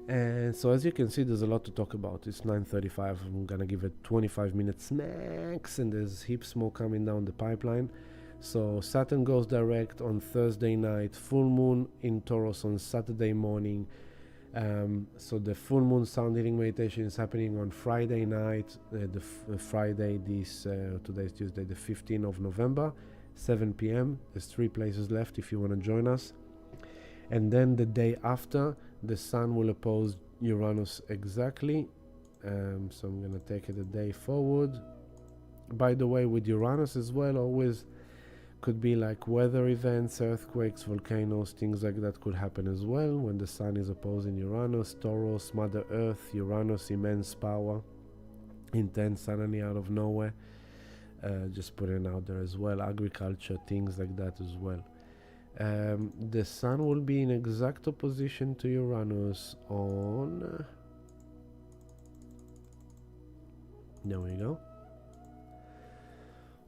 And so as you can see, there's a lot to talk about. It's 9:35. I'm gonna give it 25 minutes max, and there's heaps more coming down the pipeline. So Saturn goes direct on Thursday night, full moon in Taurus on Saturday morning. So the full moon sound healing meditation is happening on Friday night, Friday, today's Tuesday, the 15th of November, 7 p.m. There's 3 places left if you want to join us. And then the day after, the sun will oppose Uranus exactly. So I'm going to take it a day forward. By the way, with Uranus as well, always could be like weather events, earthquakes, volcanoes, things like that could happen as well when the sun is opposing Uranus. Taurus, Mother Earth, Uranus, immense power, intense, suddenly out of nowhere. Just putting out there as well, agriculture, things like that as well. The sun will be in exact opposition to Uranus on there we go,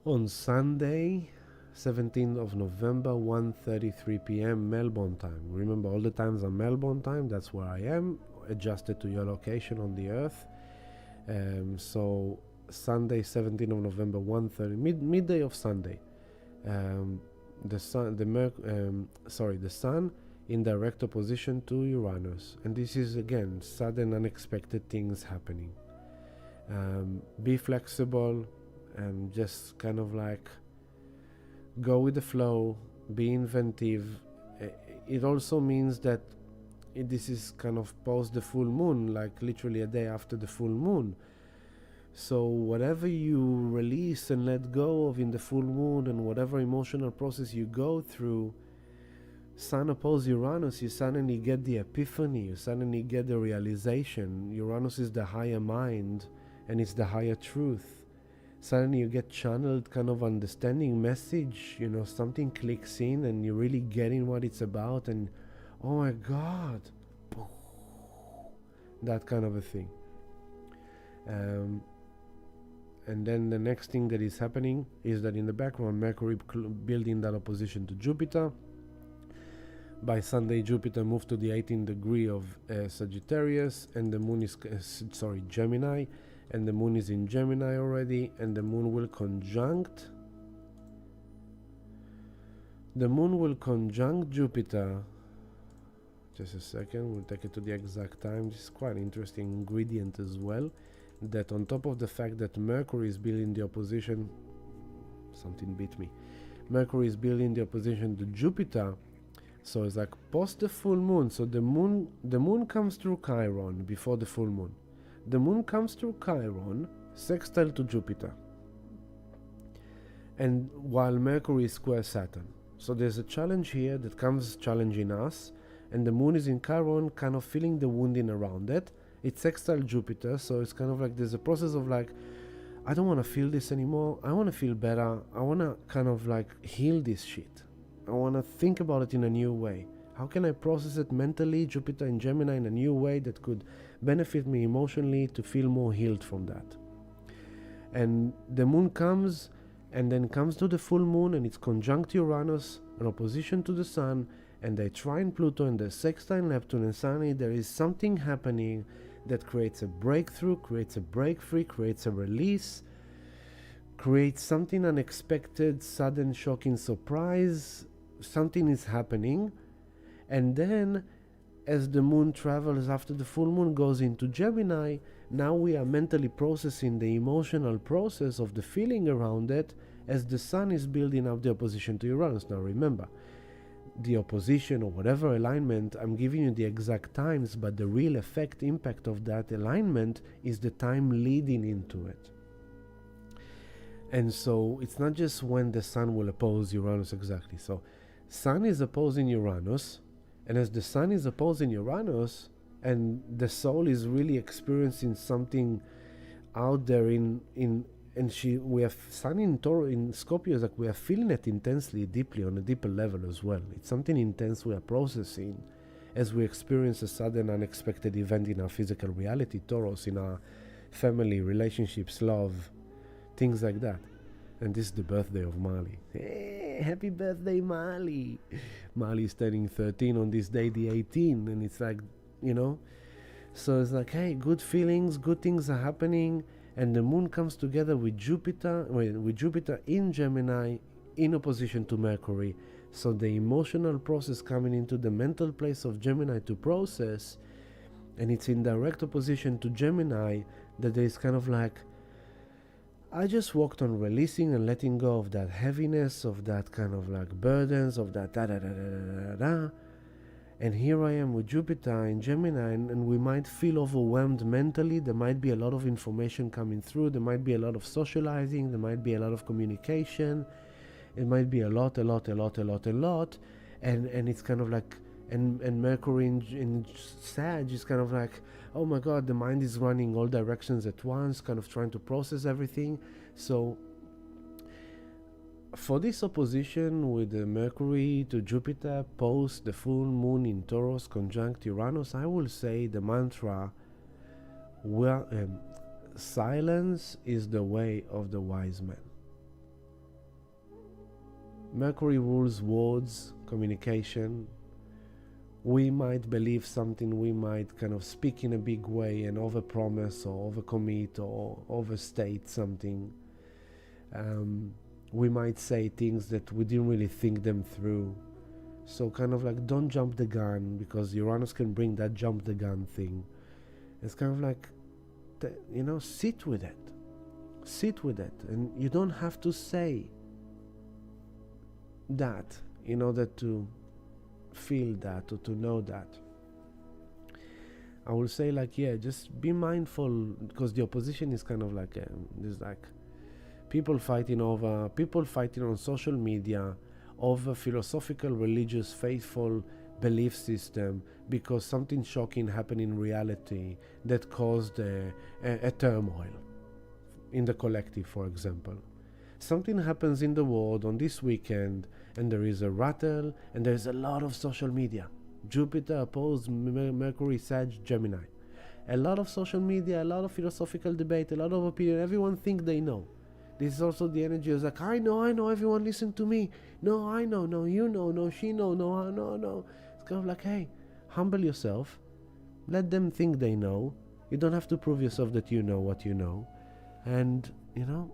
on Sunday 17th of November, 1:33 p.m. Melbourne time. Remember, all the times are Melbourne time. That's where I am, adjusted to your location on the earth. So Sunday 17th of November, 1:30 midday of Sunday. The sun in direct opposition to Uranus, and this is again sudden unexpected things happening. Be flexible and just kind of like go with the flow, be inventive. It also means that this is kind of post the full moon, like literally a day after the full moon. So whatever you release and let go of in the full moon, and whatever emotional process you go through, Sun opposed Uranus, you suddenly get the epiphany, you suddenly get the realization. Uranus is the higher mind, and it's the higher truth. Suddenly you get channeled kind of understanding message, something clicks in and you're really getting what it's about, and oh my God, that kind of a thing. And then the next thing that is happening is that in the background, Mercury building that opposition to Jupiter. By Sunday, Jupiter moved to the 18th degree of Sagittarius, and the moon is, Gemini, and the moon is in Gemini already, and the moon will conjunct Jupiter. Just a second, we'll take it to the exact time. This is quite an interesting ingredient as well, that on top of the fact that Mercury is building the opposition, something beat me, Mercury is building the opposition to Jupiter. So it's like post the full moon. So the moon comes through Chiron before the full moon. The moon comes through Chiron, sextile to Jupiter, and while Mercury is square Saturn. So there's a challenge here that comes challenging us, and the moon is in Chiron, kind of feeling the wounding around it. It's sextile Jupiter, so it's kind of like there's a process of like, I don't want to feel this anymore. I want to feel better. I want to kind of like heal this shit. I want to think about it in a new way. How can I process it mentally, Jupiter in Gemini, in a new way that could benefit me emotionally to feel more healed from that? And the moon comes, and then comes to the full moon, and it's conjunct Uranus, an opposition to the sun, and they trine Pluto, and the sextile Neptune, and suddenly there is something happening that creates a breakthrough, creates a break free, creates a release, creates something unexpected, sudden, shocking surprise. Something is happening. And then as the moon travels after the full moon goes into Gemini, now we are mentally processing the emotional process of the feeling around it as the sun is building up the opposition to Uranus. Now remember, the opposition or whatever alignment, I'm giving you the exact times, but the real effect, impact of that alignment is the time leading into it. And so it's not just when the sun will oppose Uranus exactly. So sun is opposing Uranus, and as the sun is opposing Uranus, and the soul is really experiencing something out there we have sun in Taurus, in Scorpio, like we are feeling it intensely, deeply, on a deeper level as well. It's something intense we are processing as we experience a sudden unexpected event in our physical reality, Taurus, in our family, relationships, love, things like that. And this is the birthday of Mali. Hey, happy birthday, Mali! Mali is turning 13 on this day, the 18th, and it's like, so it's like, hey, good feelings, good things are happening, and the moon comes together with Jupiter in Gemini, in opposition to Mercury. So the emotional process coming into the mental place of Gemini to process, and it's in direct opposition to Gemini, that there is kind of like, I just worked on releasing and letting go of that heaviness, of that kind of like burdens, of that da-da-da-da-da-da-da. And here I am with Jupiter in Gemini, and we might feel overwhelmed mentally. There might be a lot of information coming through. There might be a lot of socializing. There might be a lot of communication. It might be a lot. And it's kind of like, and Mercury in Sag is kind of like, oh my God, the mind is running all directions at once, kind of trying to process everything. So for this opposition with the Mercury to Jupiter post the full moon in Taurus conjunct Uranus, I will say the mantra, silence is the way of the wise man. Mercury rules words, communication. We might believe something, we might kind of speak in a big way and overpromise or overcommit or overstate something. We might say things that we didn't really think them through. So kind of like, don't jump the gun, because Uranus can bring that jump the gun thing. It's kind of like, sit with it. Sit with it. And you don't have to say that in order to feel that or to know that. I will say just be mindful, because the opposition is kind of like there's like people fighting on social media over philosophical, religious, faithful belief system, because something shocking happened in reality that caused a turmoil in the collective. For example, something happens in the world on this weekend, and there is a rattle, and there's a lot of social media. Jupiter opposed Mercury, Sag, Gemini. A lot of social media, a lot of philosophical debate, a lot of opinion. Everyone think they know. This is also the energy of like, I know, everyone listen to me. No, I know, no, you know, no, she know, no. It's kind of like, hey, humble yourself. Let them think they know. You don't have to prove yourself that you know what you know. And,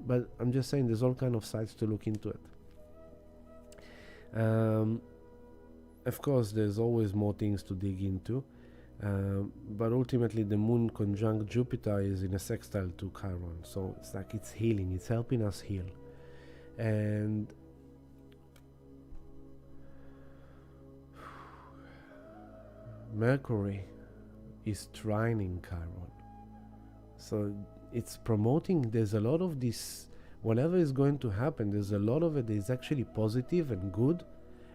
but I'm just saying there's all kind of sides to look into it. Of course, there's always more things to dig into. But ultimately the moon conjunct Jupiter is in a sextile to Chiron, so it's like it's healing, it's helping us heal. And Mercury is trining Chiron, so it's promoting, there's a lot of this, whatever is going to happen, there's a lot of it is actually positive and good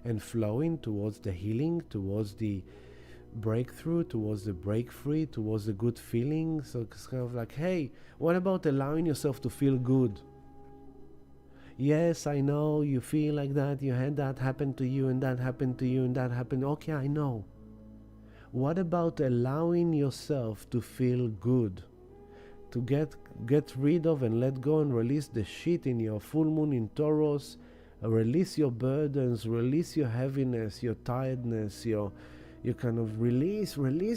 and flowing towards the healing, towards the breakthrough, towards the break free, towards the good feeling. So it's kind of like, hey, what about allowing yourself to feel good? Yes, I know you feel like that, you had that happen to you, and that happened to you, and that happened. Okay, I know. What about allowing yourself to feel good? To get rid of and let go and release the shit in your full moon in Taurus. Release your burdens, release your heaviness, your tiredness, your kind of release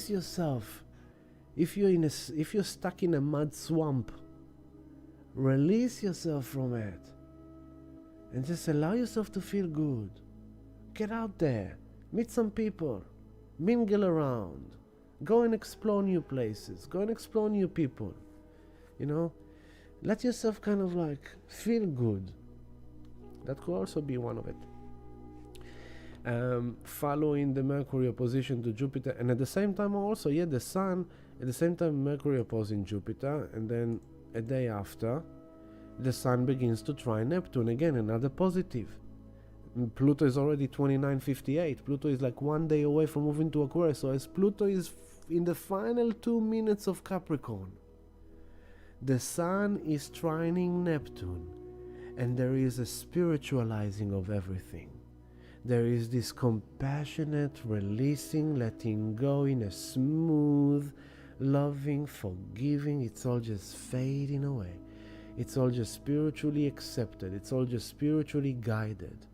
yourself. If you're stuck in a mud swamp, release yourself from it and just allow yourself to feel good. Get out there, meet some people, mingle around, go and explore new places, go and explore new people. Let yourself kind of like feel good. That could also be one of it. Following the Mercury opposition to Jupiter, and at the same time also, the Sun, at the same time Mercury opposing Jupiter, and then a day after, the Sun begins to trine Neptune, again another positive. Pluto is already 2958. Pluto is like 1 day away from moving to Aquarius, so as Pluto is in the final 2 minutes of Capricorn, the Sun is trining Neptune, and there is a spiritualizing of everything. There is this compassionate releasing, letting go in a smooth, loving, forgiving. It's all just fading away. It's all just spiritually accepted. It's all just spiritually guided.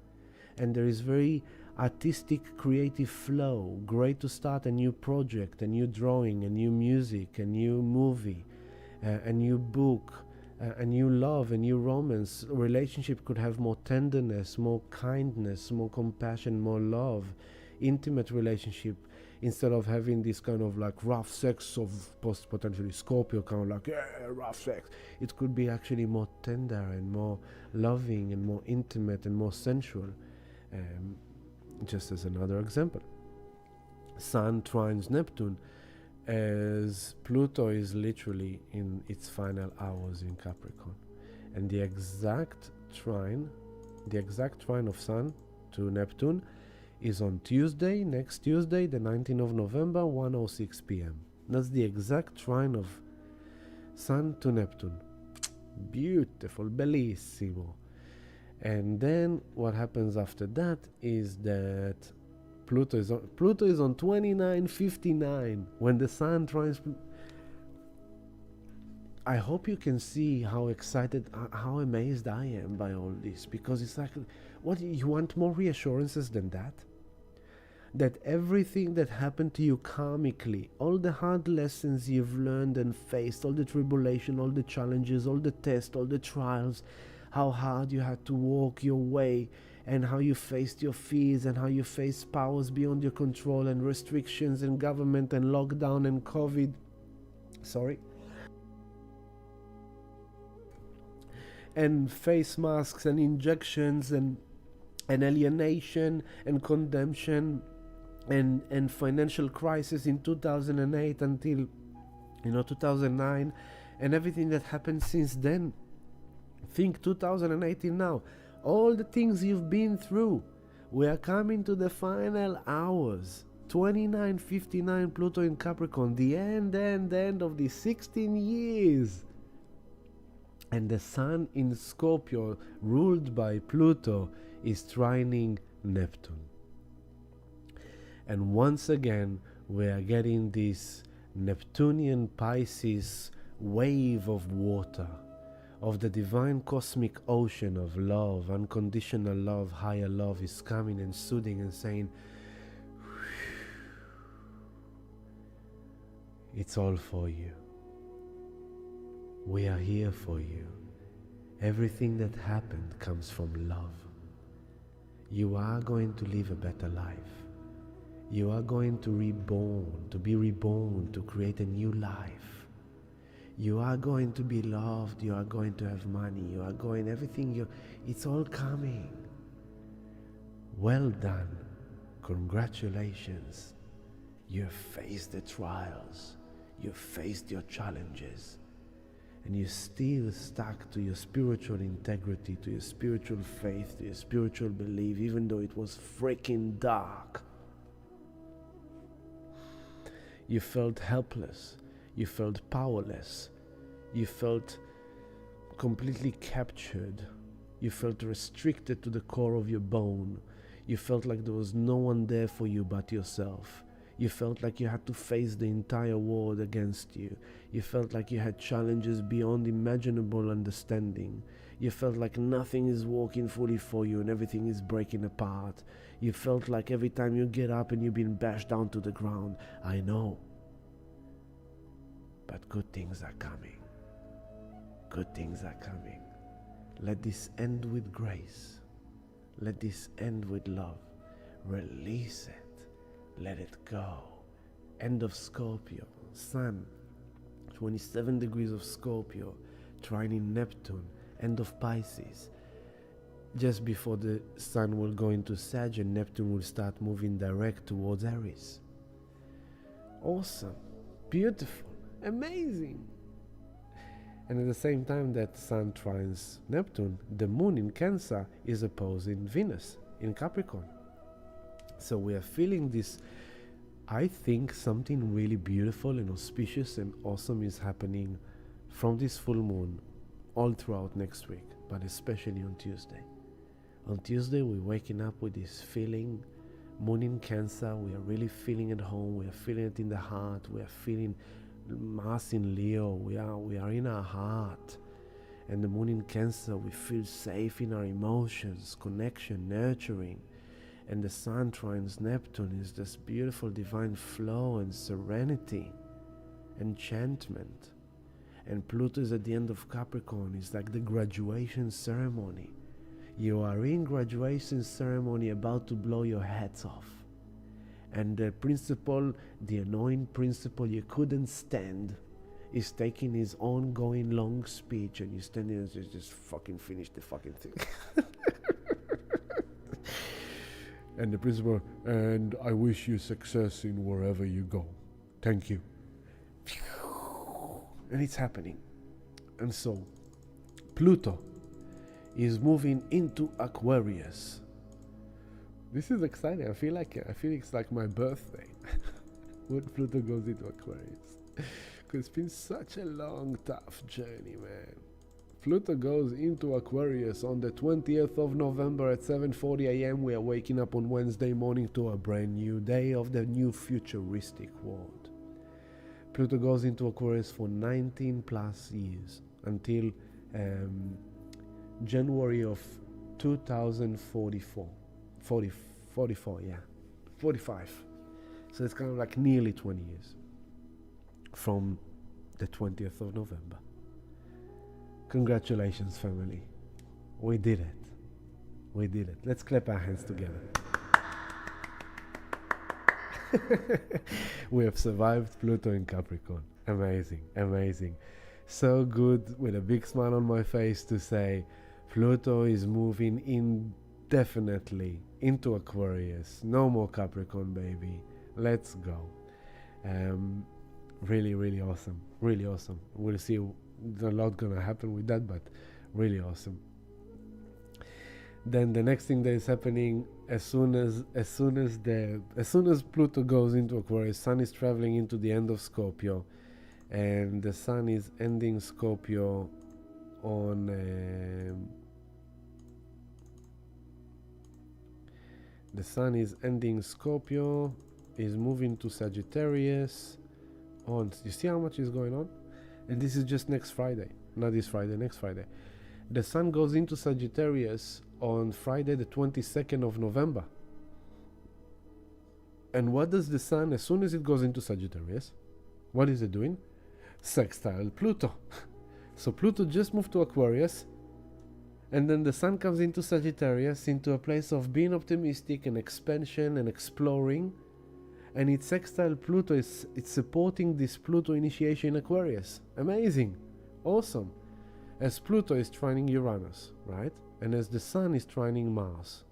And there is very artistic, creative flow. Great to start a new project, a new drawing, a new music, a new movie, a new book, a new love, a new romance. A relationship could have more tenderness, more kindness, more compassion, more love. Intimate relationship, instead of having this kind of like rough sex of potentially Scorpio, kind of like rough sex, it could be actually more tender and more loving and more intimate and more sensual. Just as another example, Sun trines Neptune, as Pluto is literally in its final hours in Capricorn, and the exact trine of Sun to Neptune is on Tuesday, next Tuesday, the 19th of November, 1:06 p.m. That's the exact trine of Sun to Neptune. Beautiful, bellissimo. And then what happens after that is that Pluto is on 29:59 when the Sun trines. I hope you can see how excited, how amazed I am by all this, because it's like, what, you want more reassurances than that? That everything that happened to you karmically, all the hard lessons you've learned and faced, all the tribulation, all the challenges, all the tests, all the trials, how hard you had to walk your way, and how you faced your fears, and how you faced powers beyond your control, and restrictions, and government, and lockdown, and COVID. And face masks, and injections, and alienation, and condemnation, and financial crisis in 2008 until 2009, and everything that happened since then. Think 2018 now, all the things you've been through. We are coming to the final hours. 29:59 Pluto in Capricorn, the end of the 16 years. And the Sun in Scorpio, ruled by Pluto, is trining Neptune. And once again, we are getting this Neptunian Pisces wave of water, of the divine cosmic ocean of love, unconditional love, higher love is coming and soothing and saying, it's all for you. We are here for you. Everything that happened comes from love. You are going to live a better life. You are going to be reborn, to create a new life. You are going to be loved. You are going to have money. It's all coming. Well done. Congratulations. You have faced the trials. You have faced your challenges. And you're still stuck to your spiritual integrity, to your spiritual faith, to your spiritual belief, even though it was freaking dark. You felt helpless. You felt powerless. You felt completely captured. You felt restricted to the core of your bone. You felt like there was no one there for you but yourself. You felt like you had to face the entire world against you. You felt like you had challenges beyond imaginable understanding. You felt like nothing is working fully for you and everything is breaking apart. You felt like every time you get up and you've been bashed down to the ground. I know. But good things are coming. Good things are coming. Let this end with grace. Let this end with love. Release it. Let it go. End of Scorpio. Sun, 27 degrees of Scorpio, trining Neptune. End of Pisces. Just before the Sun will go into Sag and Neptune will start moving direct towards Aries. Awesome. Beautiful. Amazing. And at the same time that Sun trines Neptune, the Moon in Cancer is opposing Venus in Capricorn. So we are feeling this. I think something really beautiful and auspicious and awesome is happening from this full moon all throughout next week, but especially on Tuesday. On Tuesday, we're waking up with this feeling. Moon in Cancer, we are really feeling at home. We are feeling it in the heart. We are feeling Mars in Leo. We are in our heart. And the moon in Cancer, we feel safe in our emotions, connection, nurturing. And the sun trines Neptune is this beautiful divine flow and serenity, enchantment. And Pluto is at the end of Capricorn. It's like the graduation ceremony. You are in graduation ceremony about to blow your hats off. And the principal, the annoying principal you couldn't stand, is taking his ongoing long speech, and you standing and just fucking finish the fucking thing. And the principal, and I wish you success in wherever you go. Thank you. And it's happening. And so, Pluto is moving into Aquarius. This is exciting. I feel it's like my birthday when Pluto goes into Aquarius. Because it's been such a long, tough journey, man. Pluto goes into Aquarius on the 20th of November at 7:40 a.m. We are waking up on Wednesday morning to a brand new day of the new futuristic world. Pluto goes into Aquarius for 19 plus years until January of 2044. 44, yeah. 45. So it's kind of like nearly 20 years from the 20th of November. Congratulations, family. We did it. We did it. Let's clap our hands together. We have survived Pluto in Capricorn. Amazing, amazing. So good, with a big smile on my face to say Pluto is moving indefinitely into Aquarius. No more Capricorn, baby. Let's go. Really, really awesome. Really awesome. We'll see a lot gonna happen with that, but really awesome. Then the next thing that is happening, as soon as Pluto goes into Aquarius, Sun is traveling into the end of Scorpio, and the Sun is ending Scorpio on the Sun is ending Scorpio, is moving to Sagittarius on, you see how much is going on? And this is just next Friday, not this Friday, next Friday. The Sun goes into Sagittarius on Friday the 22nd of November. And what does the Sun, as soon as it goes into Sagittarius, what is it doing? Sextile Pluto. So Pluto just moved to Aquarius, and then the Sun comes into Sagittarius, into a place of being optimistic and expansion and exploring. And it's sextile Pluto, it's supporting this Pluto initiation in Aquarius. Amazing. Awesome. As Pluto is trining Uranus, right? And as the Sun is trining Mars.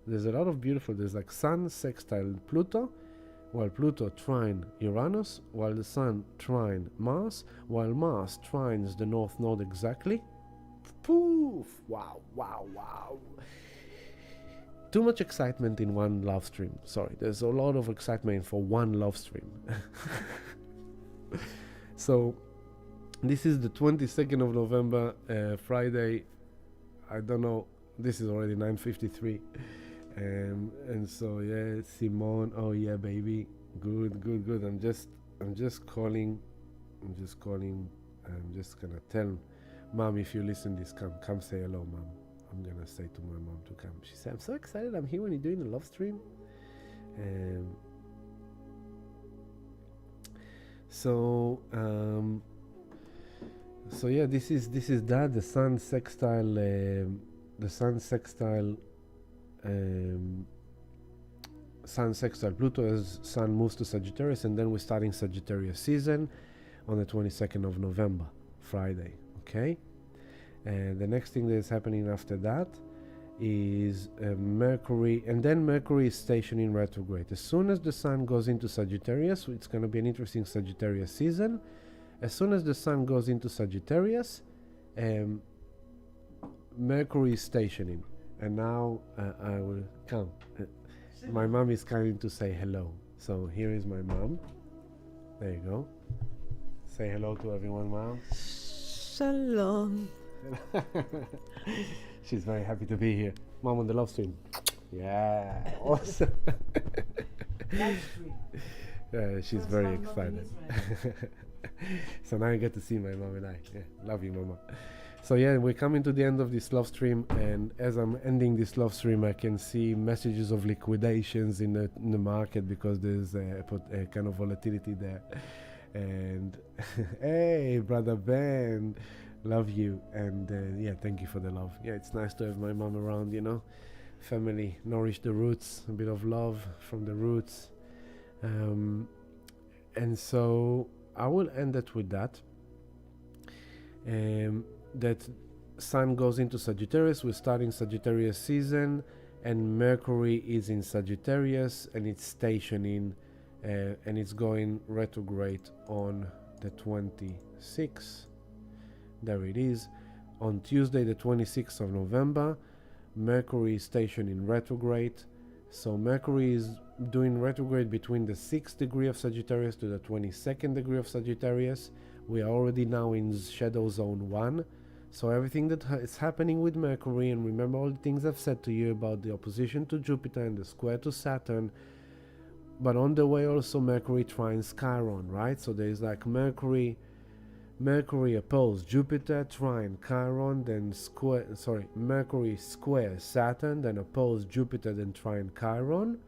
There's a lot of beautiful, there's like Sun sextile Pluto, while Pluto trine Uranus, while the Sun trine Mars, while Mars trines the North Node exactly. Poof! Wow, wow, wow. Too much excitement in one love stream. Sorry, there's a lot of excitement for one love stream. So, this is the 22nd of November, Friday. I don't know, this is already 9:53. And so, yeah, Simone, oh yeah, baby. Good, good, good. I'm just calling. I'm just gonna tell Mom, if you listen this, come say hello, Mom. I'm gonna say to my mom to come. She said, I'm so excited I'm here when you're doing the love stream. So yeah, this is that, the Sun sextile Sun sextile Pluto as Sun moves to Sagittarius, and then we're starting Sagittarius season on the 22nd of November, Friday. Okay. And the next thing that is happening after that is Mercury, and then Mercury is stationing retrograde. As soon as the Sun goes into Sagittarius, it's going to be an interesting Sagittarius season. As soon as the Sun goes into Sagittarius, Mercury is stationing. And now I will come. My mom is coming to say hello. So here is my mom. There you go. Say hello to everyone, Mom. Shalom. She's very happy to be here. Mom on the love stream. Yeah, awesome. Yeah, she's very excited. So now you get to see my mom and I. Yeah, love you, Mama. So yeah, we're coming to the end of this love stream, and as I'm ending this love stream, I can see messages of liquidations in the market because there's a kind of volatility there. And hey, brother Ben, love you, and yeah, thank you for the love. Yeah, it's nice to have my mom around, you know. Family, nourish the roots, a bit of love from the roots. And so I will end it with that. That Sun goes into Sagittarius. We're starting Sagittarius season, and Mercury is in Sagittarius, and it's stationing, and it's going retrograde on the 26th. There it is. On Tuesday, the 26th of November, Mercury is stationing retrograde. So Mercury is doing retrograde between the 6th degree of Sagittarius to the 22nd degree of Sagittarius. We are already now in shadow zone 1. So everything that is happening with Mercury, and remember all the things I've said to you about the opposition to Jupiter and the square to Saturn, but on the way also Mercury trines Chiron, right? So there is like Mercury opposed Jupiter, trine Chiron, then Mercury square Saturn, then opposed Jupiter, then trine Chiron,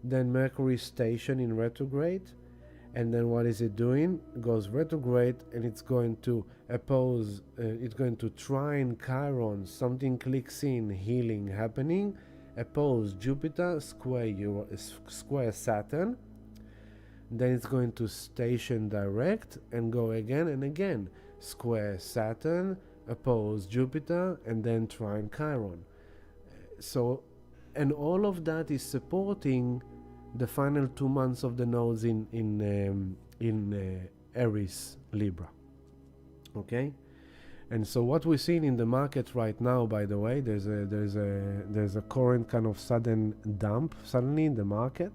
then Mercury station in retrograde. And then what is it doing? It goes retrograde, and it's going to oppose, it's going to trine Chiron, something clicks in, healing happening, oppose Jupiter, square Saturn, then it's going to station direct and go again and again, square Saturn, oppose Jupiter, and then trine Chiron. So, and all of that is supporting the final 2 months of the nodes in Aries, Libra. Okay, and so what we're seeing in the market right now, by the way, there's a current kind of sudden dump suddenly in the market,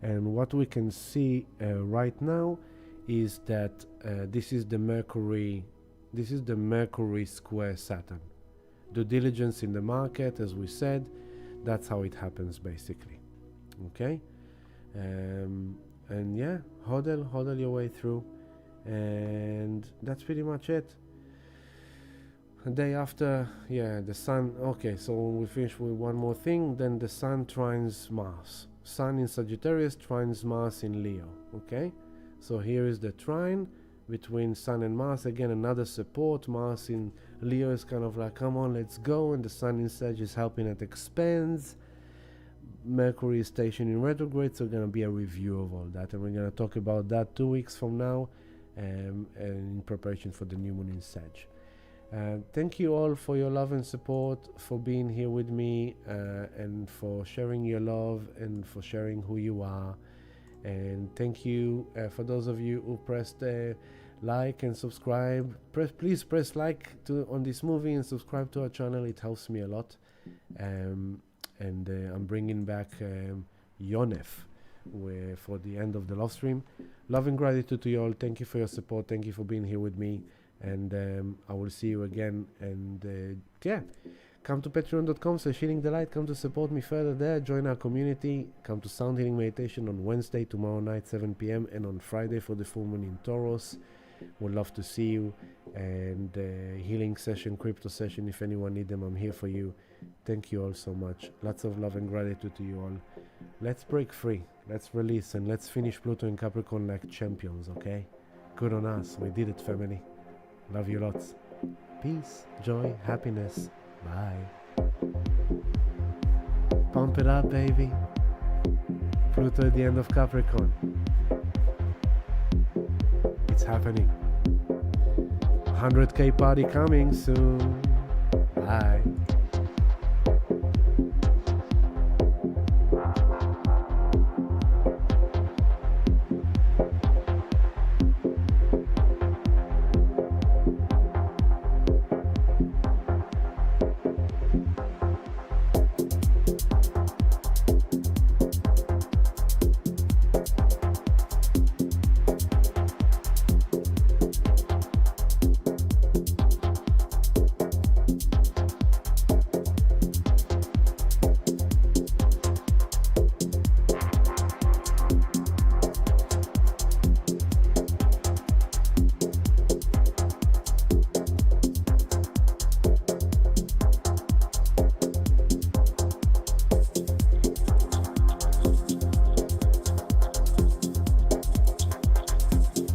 and what we can see right now is that this is the Mercury square Saturn. Due diligence in the market, as we said, that's how it happens basically. Okay, and yeah, hodl your way through, and that's pretty much it. A day after, yeah, the Sun. Okay, so we finish with one more thing. Then the Sun trines Mars. Sun in Sagittarius trines Mars in Leo. Okay, so here is the trine between Sun and Mars. Again, another support. Mars in Leo is kind of like, come on, let's go, and the Sun in Sag is helping at expense. Mercury is stationed in retrograde, so going to be a review of all that, and we're going to talk about that 2 weeks from now, and in preparation for the new moon in Sag. Thank you all for your love and support, for being here with me, and for sharing your love and for sharing who you are. And thank you for those of you who pressed like and subscribe. Please press like on this movie and subscribe to our channel. It helps me a lot. And I'm bringing back Yonef for the end of the love stream. Love and gratitude to you all. Thank you for your support. Thank you for being here with me. And I will see you again. And yeah, come to patreon.com/healing the light. Come to support me further there. Join our community. Come to Sound Healing Meditation on Wednesday, tomorrow night, 7 p.m. and on Friday for the full moon in Taurus. Would love to see you. And healing session, crypto session, if anyone need them, I'm here for you. Thank you all so much. Lots of love and gratitude to you all. Let's break free. Let's release, and let's finish Pluto and Capricorn like champions, okay? Good on us. We did it, family. Love you lots. Peace, joy, happiness. Bye. Pump it up, baby. Pluto at the end of Capricorn. It's happening. 100K party coming soon. Bye.